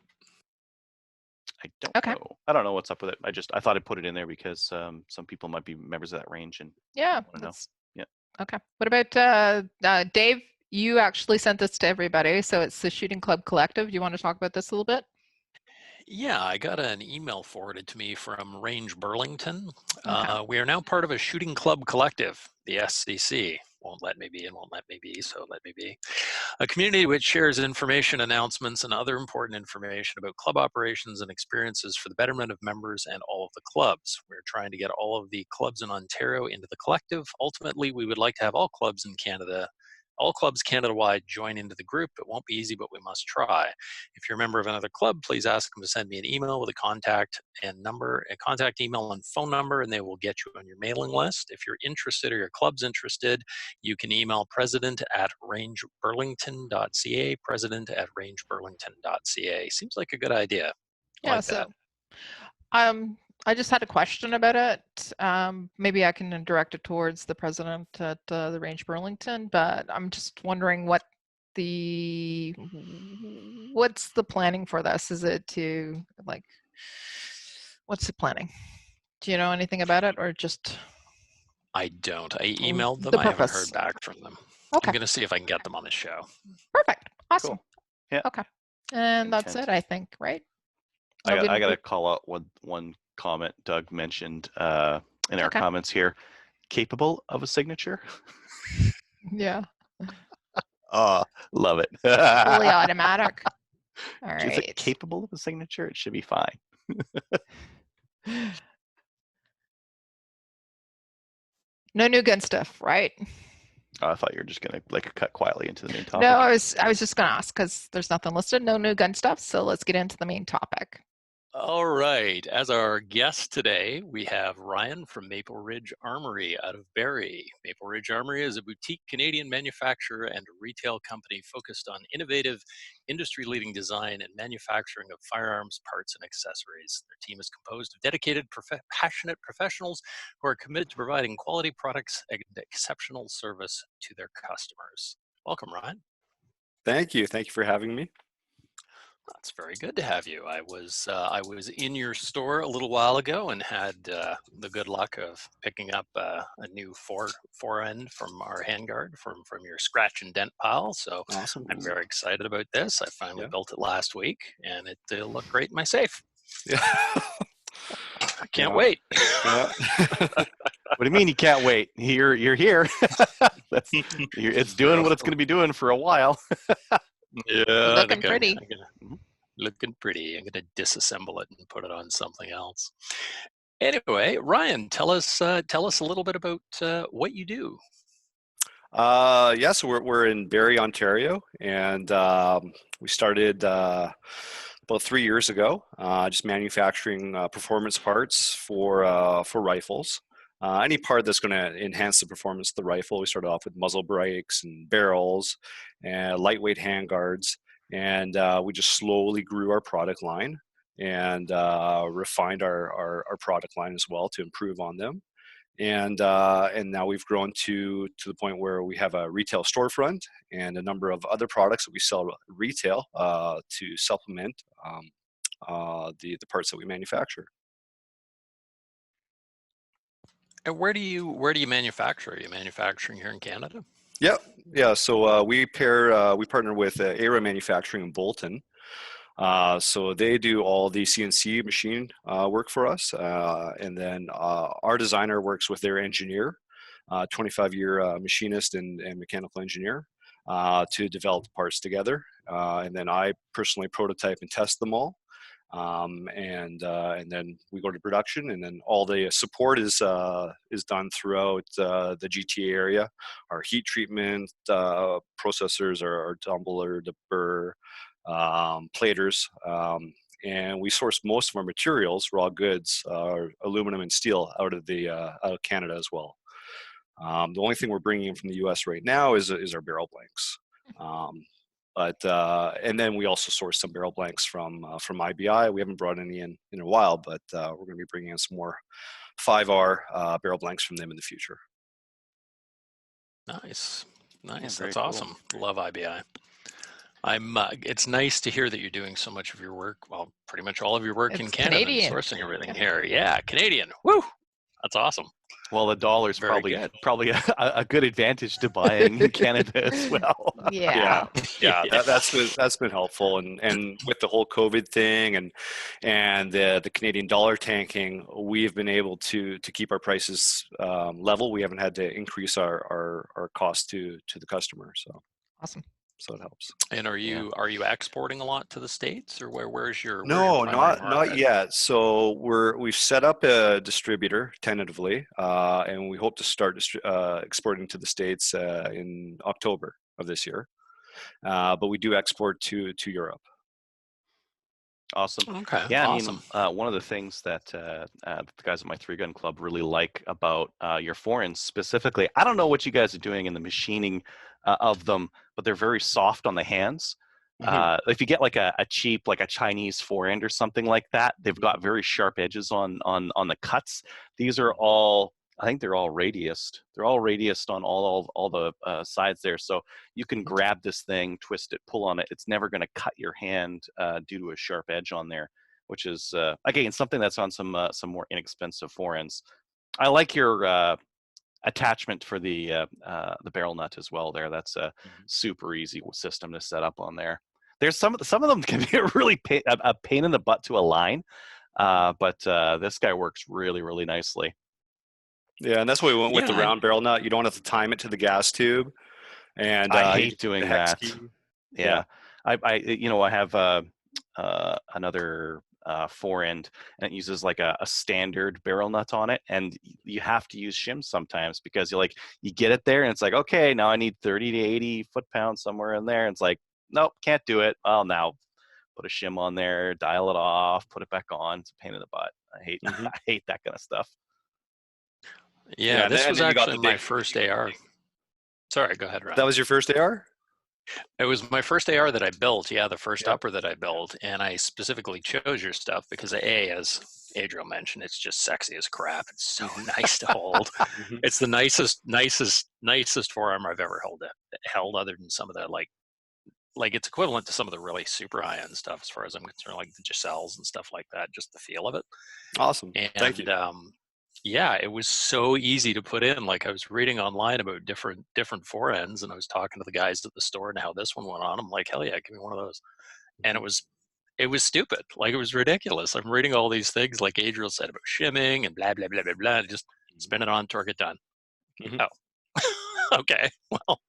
I don't okay. know. I don't know what's up with it. I thought I'd put it in there because some people might be members of that range and Yeah, want to know. that's Yeah. okay. What about Dave? You actually sent this to everybody, so it's the Shooting Club Collective. Do you want to talk about this a little bit? Yeah, I got an email forwarded to me from Range Burlington. Okay. We are now part of a shooting club collective, the SCC. Won't let me be and won't let me be, so let me be. A community which shares information, announcements, and other important information about club operations and experiences for the betterment of members and all of the clubs. We're trying to get all of the clubs in Ontario into the collective. Ultimately, we would like to have all clubs in Canada, all clubs Canada-wide join into the group. It won't be easy, but we must try. If you're a member of another club, please ask them to send me an email with a contact email and phone number, and they will get you on your mailing list. If you're interested or your club's interested, you can email president@rangeburlington.ca, president@rangeburlington.ca. Seems like a good idea. I Yeah, like that. so I just had a question about it. Maybe I can direct it towards the president at the Range Burlington, but I'm just wondering what's the planning for this? Is it to like, what's the planning? Do you know anything about it, or just I don't. I emailed them. the I haven't heard purpose? back from them. Okay, I'm going to see if I can get them on the show. perfect, awesome. Cool. Yeah. Okay, and that's Intent. it, I think, right? I got Nobody. to call out one comment Doug mentioned in our Okay. comments here. Capable of a signature. Yeah. Oh, love it. Fully automatic. All Is it right. capable of a signature? It should be fine. No new gun stuff, right? Oh, I thought you were just gonna like cut quietly into the main No, topic. I was just gonna ask because there's nothing listed. No new gun stuff. So let's get into the main topic. All right. As our guest today, we have Ryan from Maple Ridge Armory out of Barrie. Maple Ridge Armory is a boutique Canadian manufacturer and retail company focused on innovative, industry leading design and manufacturing of firearms, parts, and accessories. Their team is composed of dedicated, passionate professionals who are committed to providing quality products and exceptional service to their customers. Welcome, Ryan. Thank you. Thank you for having me. That's very good to have you. I was in your store a little while ago and had the good luck of picking up a new fore end from our handguard from your scratch and dent pile. So Awesome. I'm very excited about this. I finally Yeah. built it last week, and it looked great in my safe. Yeah. I can't wait. Yeah. What do you mean you can't wait? You're here. It's doing what it's going to be doing for a while. Yeah, I Looking think pretty. I'm gonna looking pretty. I'm gonna disassemble it and put it on something else. Anyway, Ryan, tell us a little bit about what you do. Yeah, so we're in Barrie, Ontario, and we started about 3 years ago, just manufacturing performance parts for rifles. Any part that's going to enhance the performance of the rifle. We started off with muzzle brakes and barrels and lightweight handguards, and we just slowly grew our product line and refined our product line as well to improve on them. And now we've grown to the point where we have a retail storefront and a number of other products that we sell retail to supplement the parts that we manufacture. And where do you manufacture? Are you manufacturing here in Canada? Yeah, yeah. So we partner with Era Manufacturing in Bolton. So they do all the CNC machine work for us, and then our designer works with their engineer, 25-year machinist and mechanical engineer, to develop the parts together. And then I personally prototype and test them all. And then we go to production, and then all the support is done throughout the GTA area. Our heat treatment processors are tumbler, dipper, platers, and we source most of our materials, raw goods, aluminum and steel, out of Canada as well. The only thing we're bringing in from the U.S. right now is our barrel blanks. But and then we also source some barrel blanks from IBI. We haven't brought any in a while, but we're going to be bringing in some more 5R barrel blanks from them in the future. Nice. Yeah, That's very cool. awesome. Love IBI. It's nice to hear that you're doing so much of your work, well, pretty much all of your work in It's Canada, Canadian. and sourcing everything here. Yeah, Canadian. Woo! That's awesome. Well, the dollar's Very probably a good advantage to buying in Canada as well. Yeah. Yeah, that's been helpful, and with the whole COVID thing and the Canadian dollar tanking, we've been able to keep our prices level. We haven't had to increase our cost to the customer, Awesome. so it helps. And are you exporting a lot to the States, or where's your No, primary not market? yet. So we've set up a distributor tentatively, and we hope to start exporting to the States in October of this year. But we do export to Europe. Awesome. Okay. Yeah, Awesome. I mean, one of the things that the guys at my 3-gun club really like about your foreigns specifically, I don't know what you guys are doing in the machining of them, but they're very soft on the hands. If you get like a cheap, like a Chinese forend or something like that, they've got very sharp edges on the cuts. These are all, I think they're all radiused. They're all radiused on all the sides there. So you can grab this thing, twist it, pull on it. It's never going to cut your hand due to a sharp edge on there, which is again something that's on some more inexpensive forends. I like your attachment for the barrel nut as well. There, that's a super easy system to set up on there. There's some of them can be a pain in the butt to align, but this guy works really nicely. Yeah, and that's why we went with the round barrel nut. You don't have to time it to the gas tube. And I hate doing that. Yeah. I have another forend, and it uses like a standard barrel nut on it, and you have to use shims sometimes because you get it there and it's like, okay, now I need 30 to 80 foot-pounds somewhere in there. And it's like, nope, can't do it. Well, now put a shim on there, dial it off, put it back on. It's a pain in the butt. I hate that kind of stuff. Yeah, this was actually my first AR. Sorry, go ahead, Rob. That was your first AR? It was my first AR that I built. Yeah, the first upper that I built, and I specifically chose your stuff because as Adriel mentioned, it's just sexy as crap. It's so nice to hold. It's the nicest forearm I've ever held, other than some of the like it's equivalent to some of the really super high-end stuff as far as I'm concerned, like the Giselles and stuff like that. Just the feel of it. Awesome. And, thank you. Yeah, it was so easy to put in. Like I was reading online about different forends, and I was talking to the guys at the store and how this one went on. I'm like, hell yeah, give me one of those. And it was stupid. Like it was ridiculous. I'm reading all these things like Adriel said about shimming and blah blah blah blah blah. Just spin it on, torque it, done. Oh, okay. Well,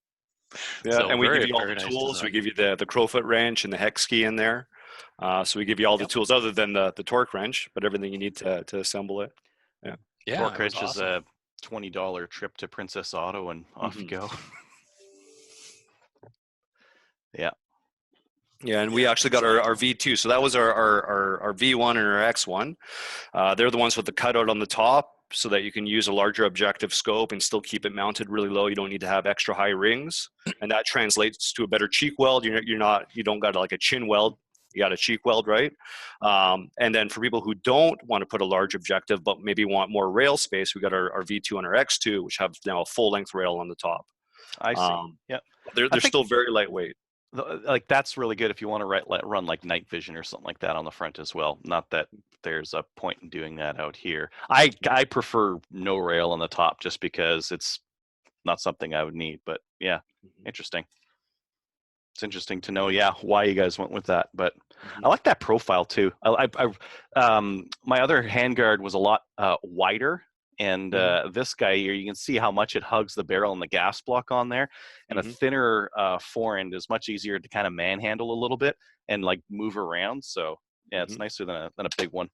yeah, so and we give you all the tools. We give you the crowfoot wrench and the hex key in there. So we give you all the tools other than the torque wrench, but everything you need to assemble it. Yeah, torque wrench is a $20 trip to Princess Auto and off you go. Yeah, and we actually got our V2. So that was our V1 and our X1. They're the ones with the cutout on the top, so that you can use a larger objective scope and still keep it mounted really low. You don't need to have extra high rings, and that translates to a better cheek weld. You don't got like a chin weld. You got a cheek weld, right? And then for people who don't want to put a large objective, but maybe want more rail space, we got our V2 and our X2, which have now a full length rail on the top. I see. Yeah, they're still very lightweight. Like that's really good if you want to run like night vision or something like that on the front as well. Not that there's a point in doing that out here. I prefer no rail on the top just because it's not something I would need. But yeah, interesting. It's interesting to know, why you guys went with that. But I like that profile too. My other handguard was a lot wider, and this guy here, you can see how much it hugs the barrel and the gas block on there. And a thinner forend is much easier to kind of manhandle a little bit and like move around. So yeah, it's nicer than a big one.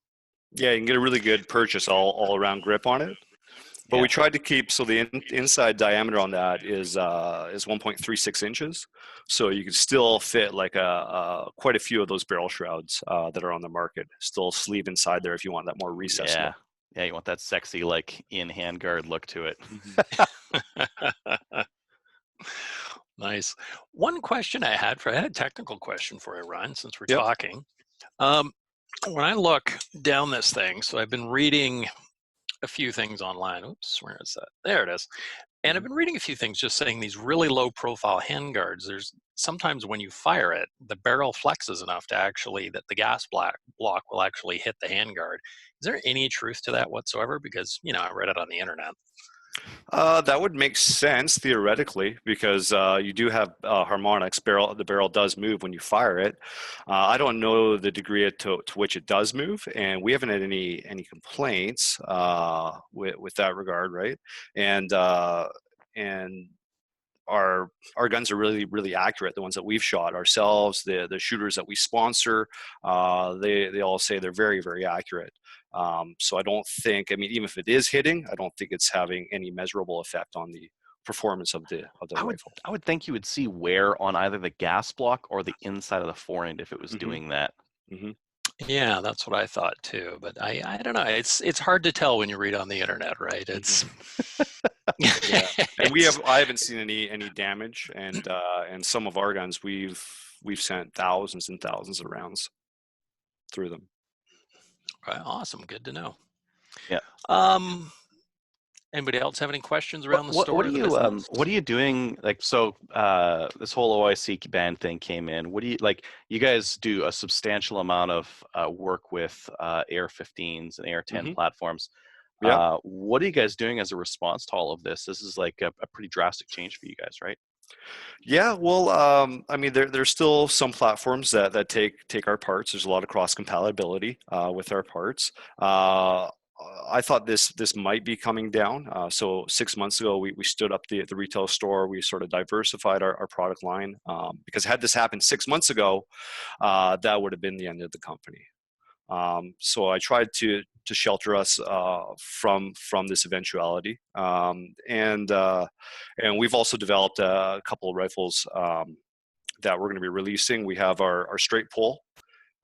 Yeah, you can get a really good purchase all around grip on it. But we tried to keep, so the inside diameter on that is 1.36 inches. So you can still fit like quite a few of those barrel shrouds that are on the market. Still sleeve inside there if you want that more recessed look. Yeah, you want that sexy like in handguard look to it. Nice. One question I had a technical question for you, Ron, since we're Yep. talking. When I look down this thing, so I've been reading a few things online. Oops, where is that? There it is. And I've been reading a few things just saying these really low profile handguards, there's sometimes when you fire it, the barrel flexes enough to actually, that the gas block will actually hit the handguard. Is there any truth to that whatsoever? Because, I read it on the internet. That would make sense theoretically, because you do have harmonics. The barrel does move when you fire it. I don't know the degree to which it does move, and we haven't had any complaints with that regard, right? And our guns are really accurate. The ones that we've shot ourselves, the shooters that we sponsor, they all say they're very accurate. So I don't think, even if it is hitting, I don't think it's having any measurable effect on the performance of the rifle. I would think you would see wear on either the gas block or the inside of the forend if it was doing that. Mm-hmm. Yeah, that's what I thought too. But I don't know. It's hard to tell when you read on the internet, right? It's yeah. And I haven't seen any damage, and some of our guns we've sent thousands and thousands of rounds through them. Right, awesome. Good to know. Yeah. Anybody else have any questions around the store? What are you doing? Like, so this whole OIC ban thing came in. What do you guys do a substantial amount of work with AR-15s and AR-10 platforms. Yeah. What are you guys doing as a response to all of this? This is like a pretty drastic change for you guys, right? Yeah, well, there's still some platforms that take our parts. There's a lot of cross compatibility with our parts. I thought this might be coming down. So 6 months ago, we stood up the retail store. We sort of diversified our product line, because had this happened 6 months ago, that would have been the end of the company. So I tried to shelter us from this eventuality, and we've also developed a couple of rifles that we're going to be releasing. We have our straight pull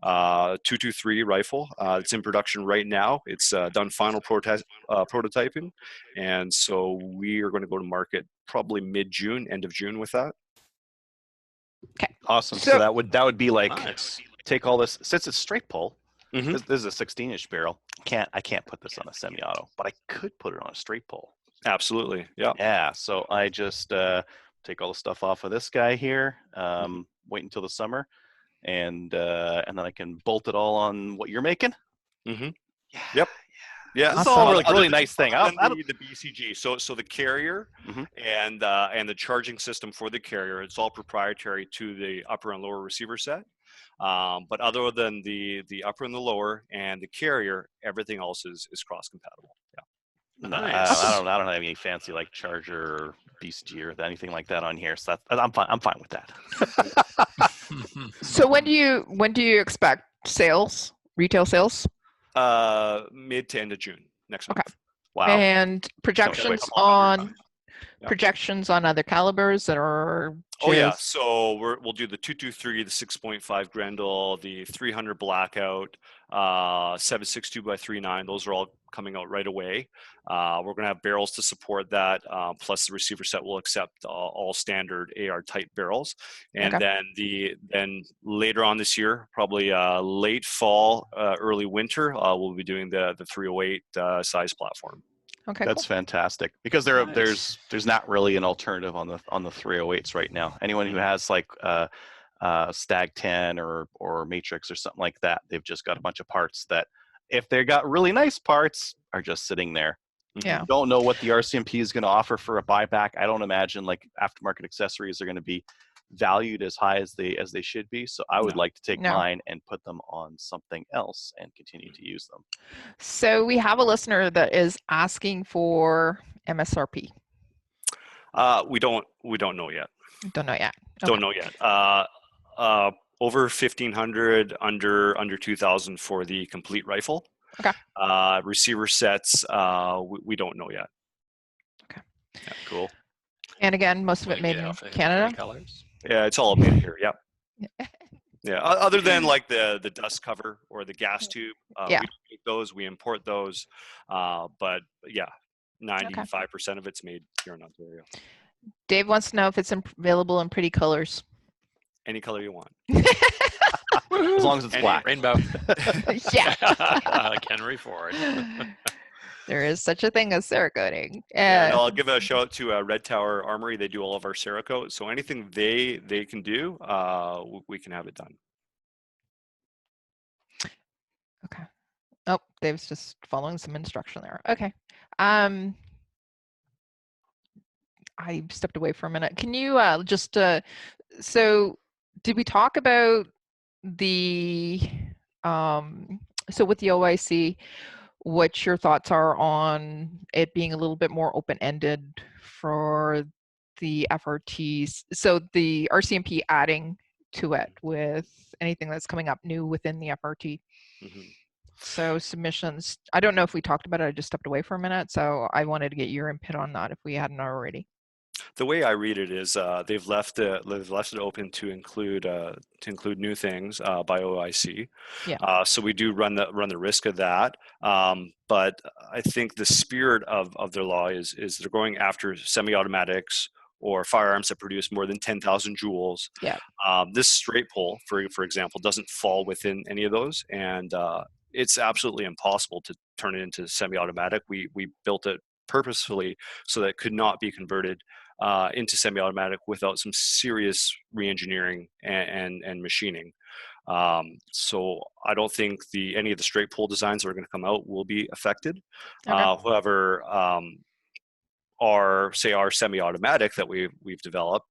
223 rifle. It's in production right now. It's done final prototyping, and so we are going to go to market probably mid-June, end of June with that. Okay, awesome. So that would be like, nice. Take all this, since it's straight pull. Mm-hmm. This is a 16-inch barrel. I can't put this on a semi-auto, but I could put it on a straight pull. Absolutely, yeah. Yeah. So I just take all the stuff off of this guy here. Wait until the summer, and then I can bolt it all on what you're making. Mm-hmm. Yeah. Yep. Yeah, this is all really nice thing. The BCG, so the carrier and the charging system for the carrier, it's all proprietary to the upper and lower receiver set. But other than the upper and the lower and the carrier, everything else is cross compatible. Yeah. Nice. I don't have any fancy like charger or BCG or anything like that on here, so I'm fine with that. So when do you expect sales, retail sales? Mid to end of June next month. Okay. Wow. And projections on other calibers that are. Oh yeah, so we'll do the 223, the 6.5 Grendel, the 300 Blackout, 7.62 by 3.9. Those are all coming out right away. We're going to have barrels to support that. Plus, the receiver set will accept all standard AR type barrels. And then later on this year, probably late fall, early winter, we'll be doing the 308 size platform. Okay, that's fantastic, because there's not really an alternative on the 308s right now. Anyone who has like Stag 10 or Matrix or something like that, they've just got a bunch of parts that, if they got really nice parts, are just sitting there. Yeah. You don't know what the RCMP is going to offer for a buyback. I don't imagine like aftermarket accessories are going to be valued as high as they should be. So I would like to take mine and put them on something else and continue to use them. So we have a listener that is asking for MSRP. We don't know yet. Don't know yet. Okay. Don't know yet. Over 1,500, under 2,000 for the complete rifle. Okay. Receiver sets, we don't know yet. Okay. Yeah, cool. And again, most of it made in Canada. Yeah, it's all made here. Yep. Yeah. Other than like the dust cover or the gas tube, we don't make those. We import those. But yeah, 95% of it's made here in Ontario. Dave wants to know if it's available in pretty colors. Any color you want. As long as it's black. Rainbow. Yeah. Henry Ford. There is such a thing as Cerakoting. And I'll give a shout out to Red Tower Armory. They do all of our Cerakote. So anything they can do, we can have it done. Okay. Oh, Dave's just following some instruction there. Okay. I stepped away for a minute. Can you just so did we talk about the so with the OIC, what your thoughts are on it being a little bit more open-ended for the FRTs? So the RCMP adding to it with anything that's coming up new within the FRT. Mm-hmm. So submissions, I don't know if we talked about it, I just stepped away for a minute. So I wanted to get your input on that if we hadn't already. The way I read it is they've left it open to include new things by OIC. Yeah. So we do run the risk of that. But I think the spirit of their law is they're going after semi-automatics or firearms that produce more than 10,000 joules. Yeah. This straight pull, for example, doesn't fall within any of those, and it's absolutely impossible to turn it into semi-automatic. We built it purposefully so that it could not be converted into semi-automatic without some serious re-engineering and machining. So I don't think any of the straight pull designs that are going to come out will be affected. Okay. However, our semi-automatic that we've developed,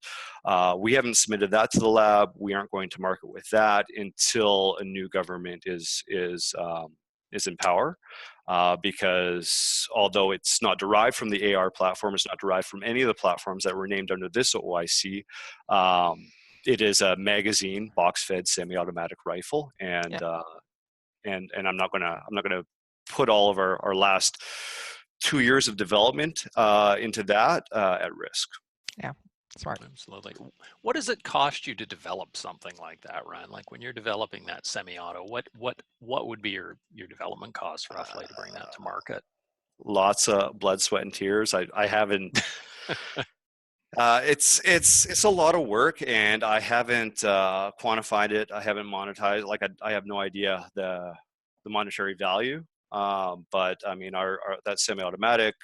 we haven't submitted that to the lab. We aren't going to market with that until a new government is in power, because although it's not derived from the AR platform, it's not derived from any of the platforms that were named under this OIC. It is a magazine box-fed semi-automatic rifle, and I'm not gonna put all of our last 2 years of development into that at risk. Yeah. Smart. Absolutely. What does it cost you to develop something like that, Ryan? Like when you're developing that semi-auto, what would be your development cost roughly to bring that to market? Lots of blood, sweat, and tears. I haven't. It's a lot of work, and I haven't quantified it. I haven't monetized. Like I have no idea the monetary value. But I mean, our that semi-automatic.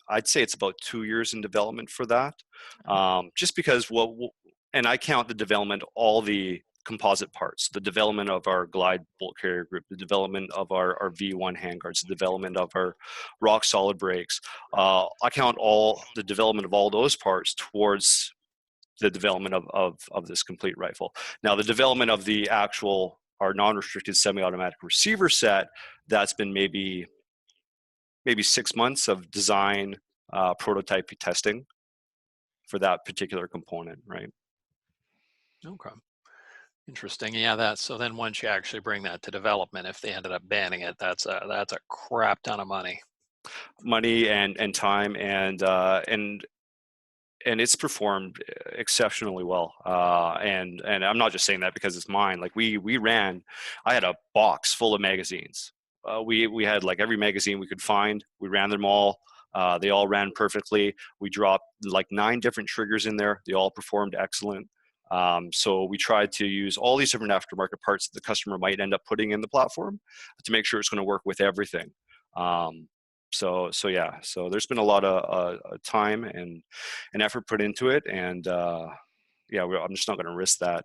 I'd say it's about 2 years in development for that, just because and I count the development, all the composite parts, the development of our glide bolt carrier group, the development of our V1 handguards, the development of our rock solid brakes. I count all the development of all those parts towards the development of this complete rifle. Now, the development of the our non-restricted semi-automatic receiver set, that's been maybe 6 months of design, prototype testing for that particular component, right? Okay. Interesting. Yeah, so then once you actually bring that to development, if they ended up banning it, that's a crap ton of money. Money and time, and it's performed exceptionally well. And I'm not just saying that because it's mine. Like I had a box full of magazines. We had like every magazine we could find. We ran them all. They all ran perfectly. We dropped like 9 different triggers in there. They all performed excellent. So we tried to use all these different aftermarket parts that the customer might end up putting in the platform to make sure it's going to work with everything. So there's been a lot of time and effort put into it, and I'm just not going to risk that,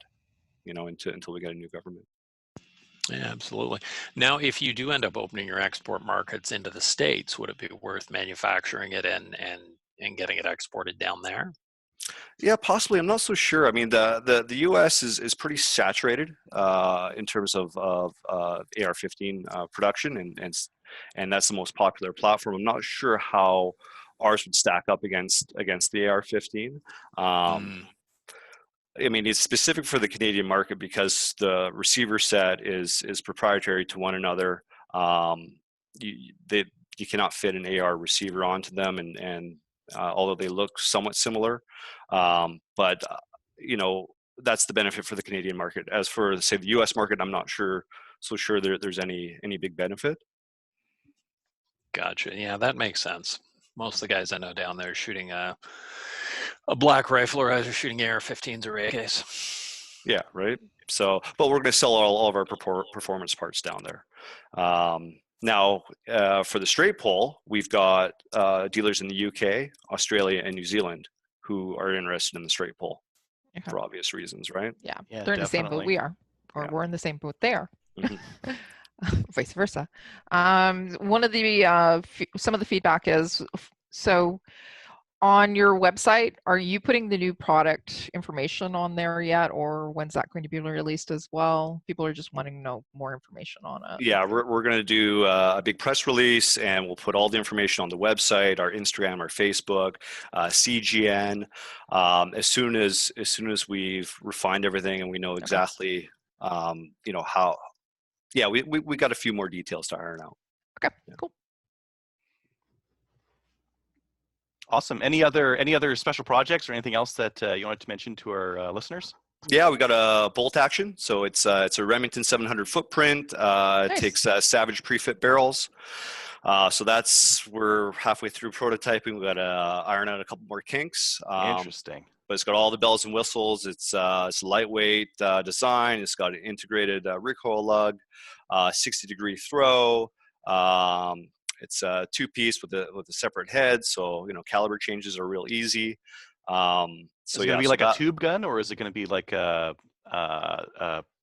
until we get a new government. Yeah, absolutely. Now, if you do end up opening your export markets into the States, would it be worth manufacturing it and getting it exported down there? Yeah, possibly. I'm not so sure. I mean, the U.S. is pretty saturated in terms of AR-15 production, and that's the most popular platform. I'm not sure how ours would stack up against the AR-15. I mean, it's specific for the Canadian market because the receiver set is proprietary to one another. You cannot fit an AR receiver onto them, and although they look somewhat similar, but that's the benefit for the Canadian market. As for, say, the U.S. market, I'm not sure there's any big benefit. Gotcha. Yeah, that makes sense. Most of the guys I know down there shooting a black rifler as you're shooting AR-15s or AKs. Yeah, right. So, but we're going to sell all of our performance parts down there. Now, for the straight pull, we've got dealers in the UK, Australia, and New Zealand who are interested in the straight pull for obvious reasons, right? Yeah, Yeah, they're in the same boat we are, or we're in the same boat they are. Vice versa. One of the some of the feedback is, so on your website, are you putting the new product information on there yet, or when's that going to be released as well? People are just wanting to know more information on it. Yeah, we're going to do a big press release, and we'll put all the information on the website, our Instagram, our Facebook, CGN. As soon as we've refined everything and we know exactly, you know, how. Yeah, we got a few more details to iron out. Okay, cool. Awesome. Any other special projects or anything else that you wanted to mention to our listeners? Yeah, we got a bolt action. So it's a Remington 700 footprint. It takes Savage pre-fit barrels. So we're halfway through prototyping. We got to iron out a couple more kinks. Interesting. But it's got all the bells and whistles. It's a lightweight design. It's got an integrated recoil lug, 60-degree throw. It's a two-piece with a separate head, so you know caliber changes are real easy. So is it going to be like a tube gun, or is it going to be like a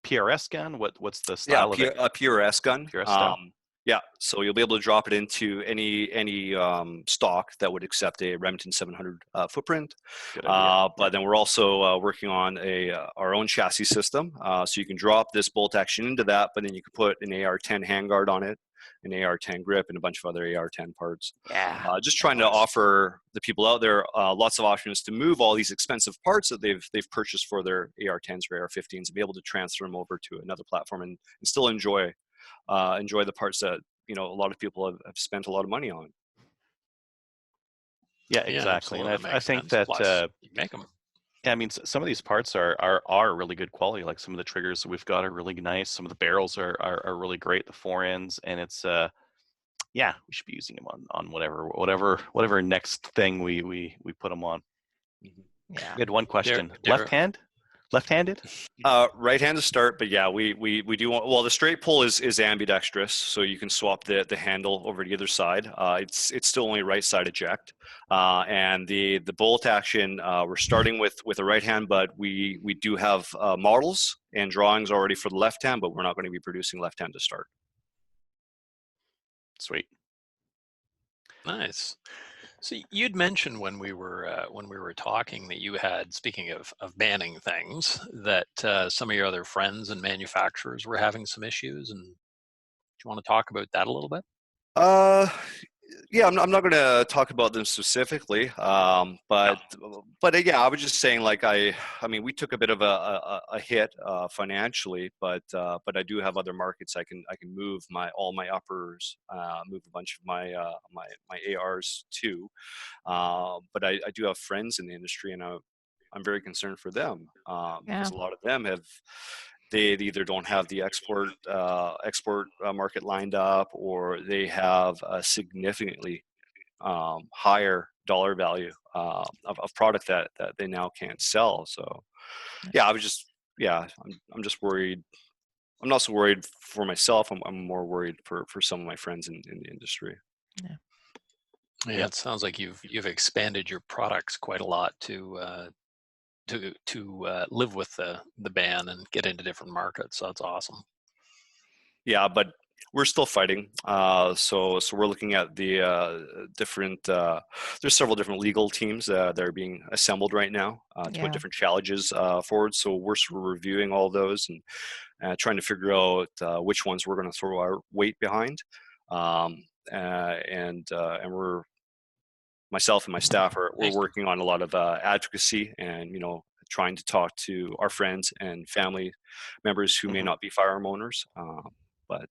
PRS gun? What's the style of it? A PRS gun. PRS style. Yeah, so you'll be able to drop it into any stock that would accept a Remington 700 footprint. Good idea. But then we're also working on our own chassis system, so you can drop this bolt action into that, but then you can put an AR-10 handguard on it, an AR-10 grip, and a bunch of other AR-10 parts. Yeah. Just trying to offer the people out there lots of options to move all these expensive parts that they've purchased for their AR-10s or AR-15s and be able to transfer them over to another platform and still enjoy the parts that you know a lot of people have spent a lot of money on. Yeah, exactly. And I think sense. that you make them. Yeah, I mean, some of these parts are really good quality. Like some of the triggers that we've got are really nice. Some of the barrels are really great. The forends, and it's yeah, we should be using them on whatever next thing we put them on. Yeah. We had one question. Left-handed? Right-hand to start, but yeah, we do want. Well, the straight pull is ambidextrous, so you can swap the handle over to either side. It's still only right side eject, and the bolt action we're starting with a right hand, but we do have models and drawings already for the left hand, but we're not going to be producing left hand to start. Sweet. Nice. So you'd mentioned when we were talking that you had, speaking of banning things, that some of your other friends and manufacturers were having some issues, and do you want to talk about that a little bit? Yeah, I'm not going to talk about them specifically, but yeah, I was just saying, like I mean, we took a bit of a hit financially, but I do have other markets I can move all my uppers, move a bunch of my ARs too, but I do have friends in the industry, and I'm very concerned for them because a lot of them they either don't have the export market lined up, or they have a significantly higher dollar value of product that they now can't sell. So yeah, I'm just worried. I'm not so worried for myself. I'm more worried for some of my friends in the industry. Yeah, it sounds like you've expanded your products quite a lot to live with the ban and get into different markets. So that's awesome. Yeah, but we're still fighting. So we're looking at the different. There's several different legal teams that are being assembled right now to put different challenges forward. So we're sort of reviewing all those and trying to figure out which ones we're going to throw our weight behind. And we're, myself and my staff we're working on a lot of advocacy, and trying to talk to our friends and family members who may not be firearm owners, but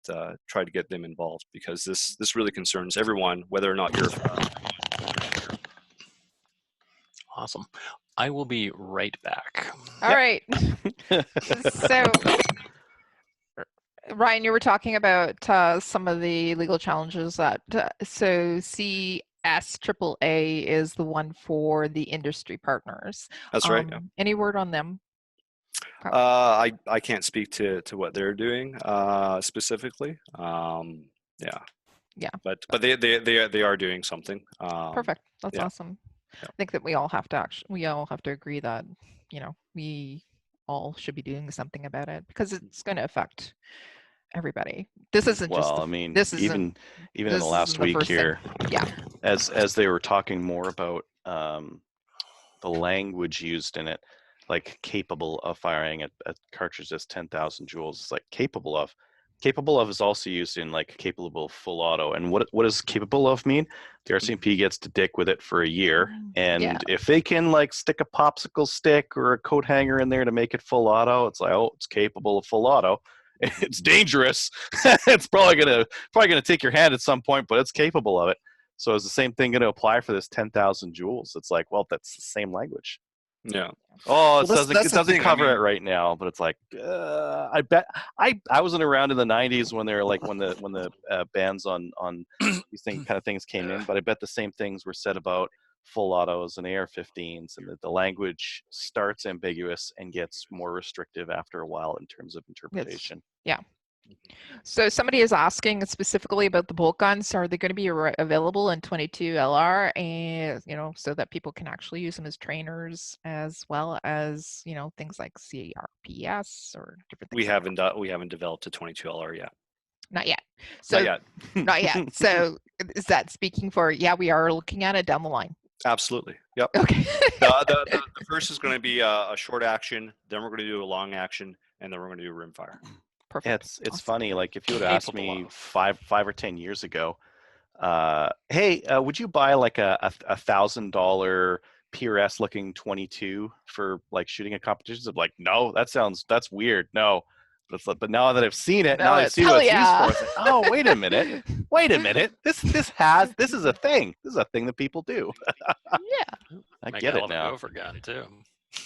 try to get them involved, because this really concerns everyone, whether or not you're a firearm. Awesome. I will be right back. All right. So Ryan, you were talking about some of the legal challenges that so SAAA is the one for the industry partners. That's right. Yeah. Any word on them? I can't speak to what they're doing specifically. Yeah. Yeah. But they are doing something. Perfect. That's yeah. awesome. Yeah. I think that we all have to agree that, you know, we all should be doing something about it because it's going to affect everybody. This isn't Well, just I mean, this even in the this last isn't the week first thing. here, Yeah. as they were talking more about the language used in it, like capable of firing a cartridge that's 10,000 joules. It's like capable of. Capable of is also used in like capable of full auto. And what does capable of mean? The RCMP gets to dick with it for a year, and Yeah. if they can like stick a popsicle stick or a coat hanger in there to make it full auto, it's like, oh, it's capable of full auto. It's dangerous. It's probably gonna take your hand at some point, but it's capable of it. So is the same thing going to apply for this 10,000 joules? It's like, well, that's the same language. Yeah. Oh, it Well, doesn't cover it right now, but it's like, I bet I wasn't around in the 90s when they were like when the bans on these kind of things came in, but I bet the same things were said about full autos and AR-15s, and that the language starts ambiguous and gets more restrictive after a while in terms of interpretation. Yeah. So somebody is asking specifically about the bolt guns. Are they going to be available in 22 LR, and you know, so that people can actually use them as trainers as well as, you know, things like CRPS or different things? We haven't developed a 22 LR yet. Not yet. So Not yet. not yet. So is that speaking for, yeah, we are looking at it down the line? Absolutely. Yep. Okay. The first is going to be a short action, then we're going to do a long action, and then we're going to do rimfire. Perfect. Yeah, it's Awesome. funny. Like if you would have asked me 5 or 10 years ago, hey, would you buy like a $1,000 PRS looking 22 for like shooting a competition? I'm like, no, that's weird. No, but now that I've seen it, now I see what it's used for. It's like, oh, wait a minute. This is a thing. This is a thing that people do. Yeah. I Make get a it hell of a now. gopher gun too.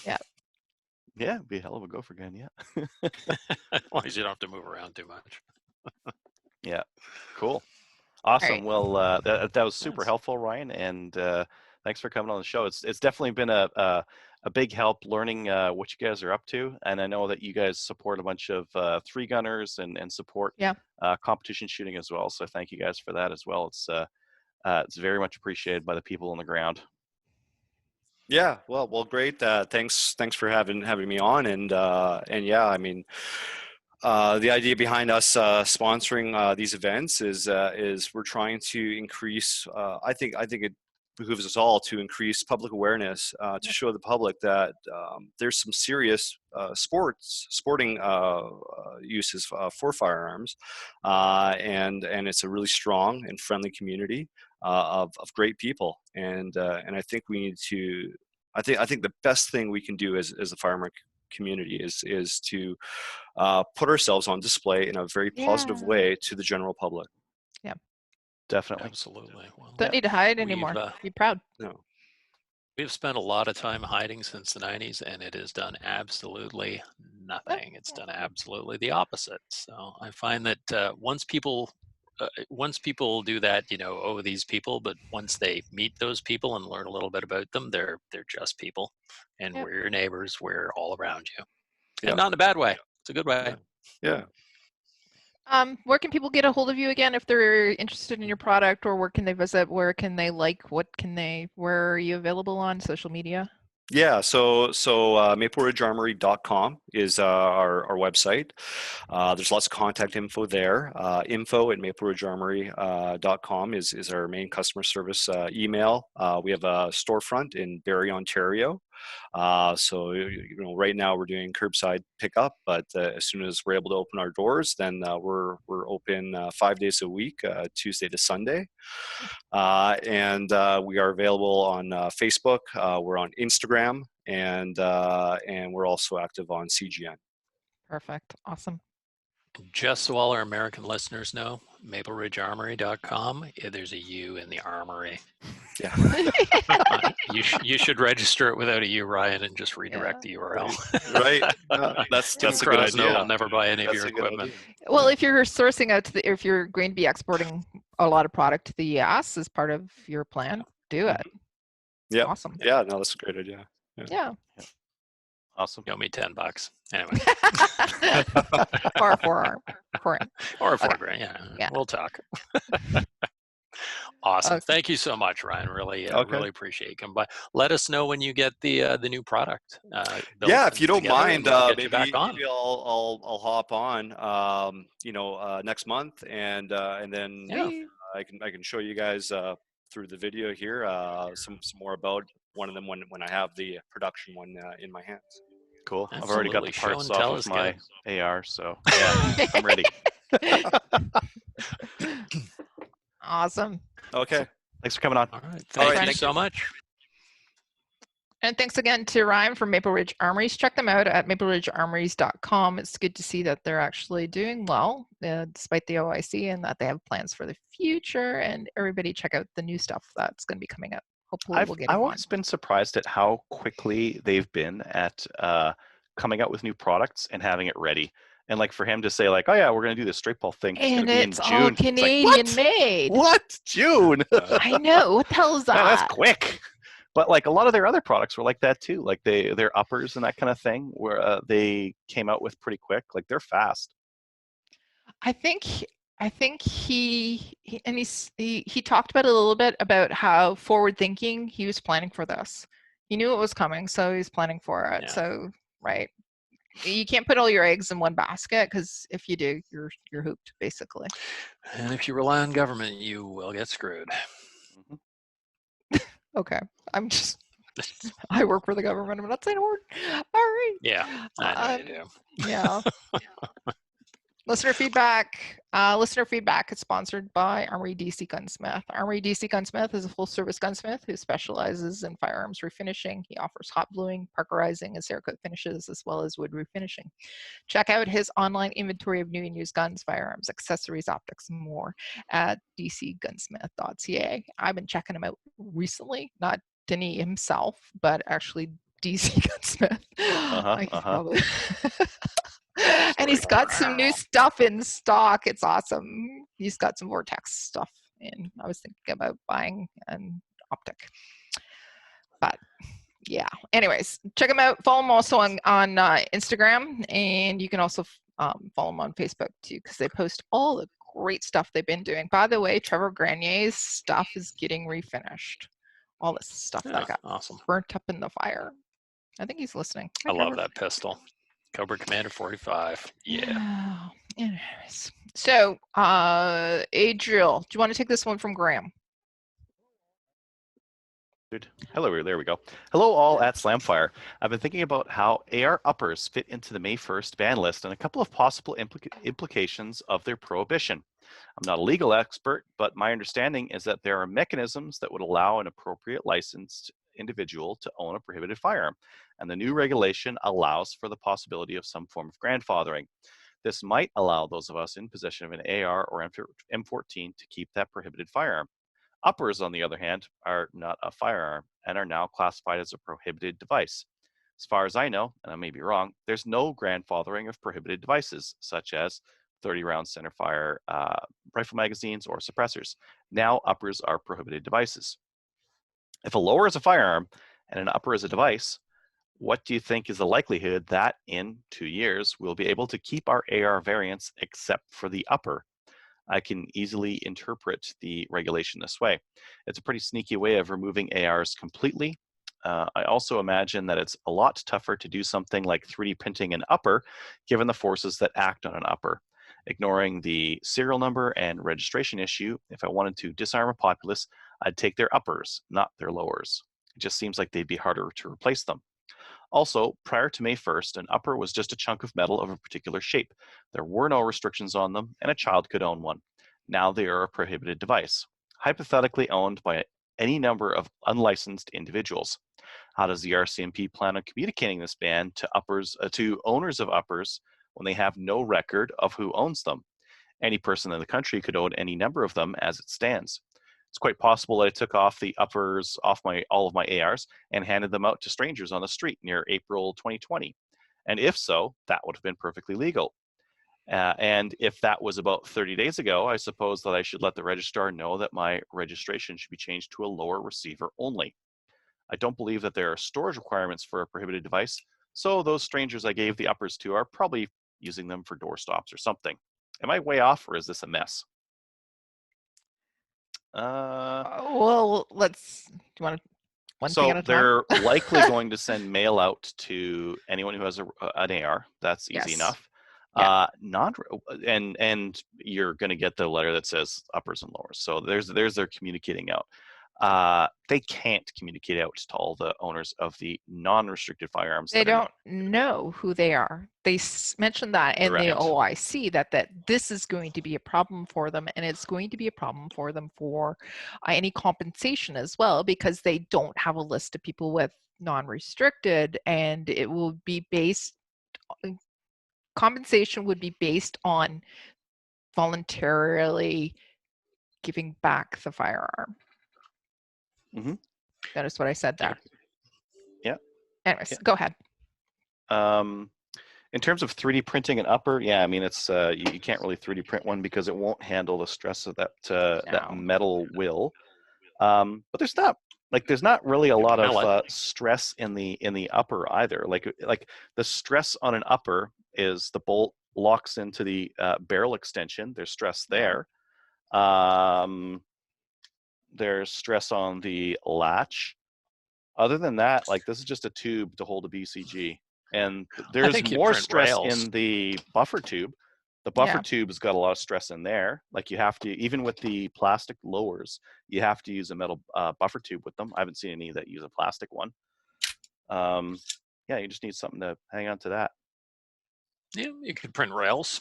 Yeah. Yeah, it'd be a hell of a gopher gun. Yeah. As long as you don't have to move around too much. Yeah. Cool. Awesome. Right. Well, that was super helpful, Ryan, and thanks for coming on the show. It's definitely been a big help learning what you guys are up to, and I know that you guys support a bunch of 3-gunners and support competition shooting as well. So thank you guys for that as well. It's very much appreciated by the people on the ground. Yeah, well, great. Thanks for having me on, and yeah, I mean, the idea behind us sponsoring these events is we're trying to increase. I think it behooves us all to increase public awareness to show the public that there's some serious sporting uses for firearms, and it's a really strong and friendly community of great people, and I think we need to. I think the best thing we can do as the firearm community is to put ourselves on display in a very positive way to the general public. Yeah, definitely, absolutely. Well, don't need to hide anymore. Be proud. No. We've spent a lot of time hiding since the 90s, and it has done absolutely nothing. It's done absolutely the opposite. So I find that once people do that, you know, oh, these people, but once they meet those people and learn a little bit about them, they're just people, and we're your neighbors. We're all around you, and not in a bad way. It's a good way. Yeah. Where can people get a hold of you again if they're interested in your product, or where can they visit? Where can they where are you available on social media? Yeah, so mapleridgearmory.com is our website. There's lots of contact info there. Info at mapleridgearmory.com is our main customer service email. We have a storefront in Barrie, Ontario. So you know, right now we're doing curbside pickup, but as soon as we're able to open our doors, then we're open 5 days a week, Tuesday to Sunday. And we are available on Facebook. We're on Instagram, and we're also active on CGN. Perfect. Awesome. Just so all our American listeners know, mapleridgearmory.com. There's a U in the Armory. Yeah. You should register it without a U, Ryan, and just redirect the URL. Right. That's Tim a good Crosno idea. will never buy any of That's your a good equipment. idea. Well, if you're sourcing out to if you're going to be exporting a lot of product to the US as part of your plan, do it. Yeah. Awesome. Yeah. No, that's a great idea. Yeah. Awesome. You owe me $10. Anyway. Or a forearm. Or a $4 Okay. grand. Yeah. Yeah. We'll talk. Awesome. Okay. Thank you so much, Ryan. Really appreciate you coming by. Let us know when you get the new product. Built Yeah, if you don't together, mind, and we'll get you back on. maybe I'll hop on, next month, and then Yeah. I can show you guys through the video here some more about one of them when I have the production one in my hands. Cool. I've already got the Absolutely. Show parts and tell off is of my good. AR, so yeah, I'm ready. Awesome. Okay. Thanks for coming on. All right. All right, Thank you thank so much. And thanks again to Ryan from Maple Ridge Armories. Check them out at mapleridgearmories.com. It's good to see that they're actually doing well despite the OIC, and that they have plans for the future. And everybody check out the new stuff that's going to be coming out. Hopefully we'll get I've them on. always been surprised at how quickly they've been at coming out with new products and having it ready. And like for him to say like, oh yeah, we're going to do this straight ball thing. And it's it's going to be in June. all It's like, Canadian made. What? June? I know. What the hell is that? Man, that's quick. But like a lot of their other products were like that too. Like their uppers and that kind of thing, where they came out with pretty quick. Like they're fast. I think he talked about it a little bit about how forward thinking he was planning for this. He knew it was coming, so he was planning for it. Yeah. So right, you can't put all your eggs in one basket, because if you do, you're hooped basically. And if you rely on government, you will get screwed. Okay, I work for the government. I'm not saying a word. All right. Yeah, I know you do. Yeah. Listener feedback. Listener feedback is sponsored by Armory DC Gunsmith. Armory DC Gunsmith is a full-service gunsmith who specializes in firearms refinishing. He offers hot bluing, parkerizing, and Cerakote finishes, as well as wood refinishing. Check out his online inventory of new and used guns, firearms, accessories, optics, and more at dcgunsmith.ca. I've been checking him out recently, not Denny himself, but actually DC Gunsmith. Probably. And he's got some new stuff in stock. It's awesome. He's got some Vortex stuff in. I was thinking about buying an optic. But yeah, anyways, check him out. Follow him also on Instagram, and you can also follow him on Facebook too, because they post all the great stuff they've been doing. By the way, Trevor Granier's stuff is getting refinished. All this stuff that got burnt up in the fire. I think he's listening. I love that pistol. Cobra Commander 45. Yeah. Anyways. So, Adriel, do you want to take this one from Graham? Hello, there we go. Hello all at Slamfire. I've been thinking about how AR uppers fit into the May 1st ban list and a couple of possible implications of their prohibition. I'm not a legal expert, but my understanding is that there are mechanisms that would allow an appropriate licensed individual to own a prohibited firearm, and the new regulation allows for the possibility of some form of grandfathering. This might allow those of us in possession of an AR or M14 to keep that prohibited firearm. Uppers, on the other hand, are not a firearm and are now classified as a prohibited device. As far as I know, and I may be wrong, there's no grandfathering of prohibited devices, such as 30-round centerfire rifle magazines or suppressors. Now uppers are prohibited devices. If a lower is a firearm and an upper is a device, what do you think is the likelihood that in 2 years we'll be able to keep our AR variants except for the upper? I can easily interpret the regulation this way. It's a pretty sneaky way of removing ARs completely. I also imagine that it's a lot tougher to do something like 3D printing an upper, given the forces that act on an upper. Ignoring the serial number and registration issue, if I wanted to disarm a populace, I'd take their uppers, not their lowers. It just seems like they'd be harder to replace them. Also, prior to May 1st, an upper was just a chunk of metal of a particular shape. There were no restrictions on them, and a child could own one. Now they are a prohibited device, hypothetically owned by any number of unlicensed individuals. How does the RCMP plan on communicating this ban to owners of uppers when they have no record of who owns them? Any person in the country could own any number of them as it stands. It's quite possible that I took off the uppers off all of my ARs and handed them out to strangers on the street near April 2020. And if so, that would have been perfectly legal. And if that was about 30 days ago, I suppose that I should let the registrar know that my registration should be changed to a lower receiver only. I don't believe that there are storage requirements for a prohibited device, so those strangers I gave the uppers to are probably using them for door stops or something. Am I way off, or is this a mess? Well, let's. Do you want to one thing at a time? So they're likely going to send mail out to anyone who has an AR. That's easy enough. Yeah. And you're going to get the letter that says uppers and lowers. So there's their communicating out. They can't communicate out to all the owners of the non-restricted firearms. They don't know who they are. They mentioned that in the OIC that this is going to be a problem for them, and it's going to be a problem for them for any compensation as well, because they don't have a list of people with non-restricted, and it will be based. Compensation would be based on voluntarily giving back the firearm. Mm-hmm. Notice what I said there. Yeah. Anyways, go ahead. In terms of 3D printing an upper, yeah, I mean, it's you can't really 3D print one because it won't handle the stress of that that metal will. But there's not really a lot of stress in the upper either. Like the stress on an upper is the bolt locks into the barrel extension. There's stress there. There's stress on the latch. Other than that, like, this is just a tube to hold a BCG. And there's more stress in the buffer tube. The buffer tube has got a lot of stress in there. Like, you have to, even with the plastic lowers, you have to use a metal buffer tube with them. I haven't seen any that use a plastic one. Yeah, you just need something to hang on to that. Yeah, you could print rails.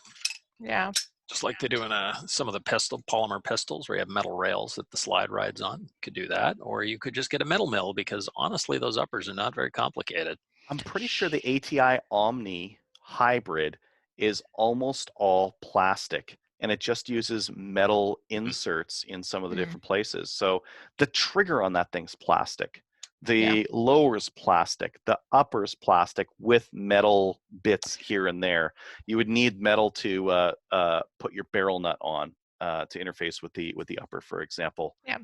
Yeah. Just like they do in some of the polymer pistols where you have metal rails that the slide rides on. You could do that. Or you could just get a metal mill, because honestly, those uppers are not very complicated. I'm pretty sure the ATI Omni hybrid is almost all plastic, and it just uses metal inserts in some of the different places. So the trigger on that thing's plastic. The lower's plastic, the upper's plastic with metal bits here and there. You would need metal to put your barrel nut on to interface with the upper, for example. Yeah.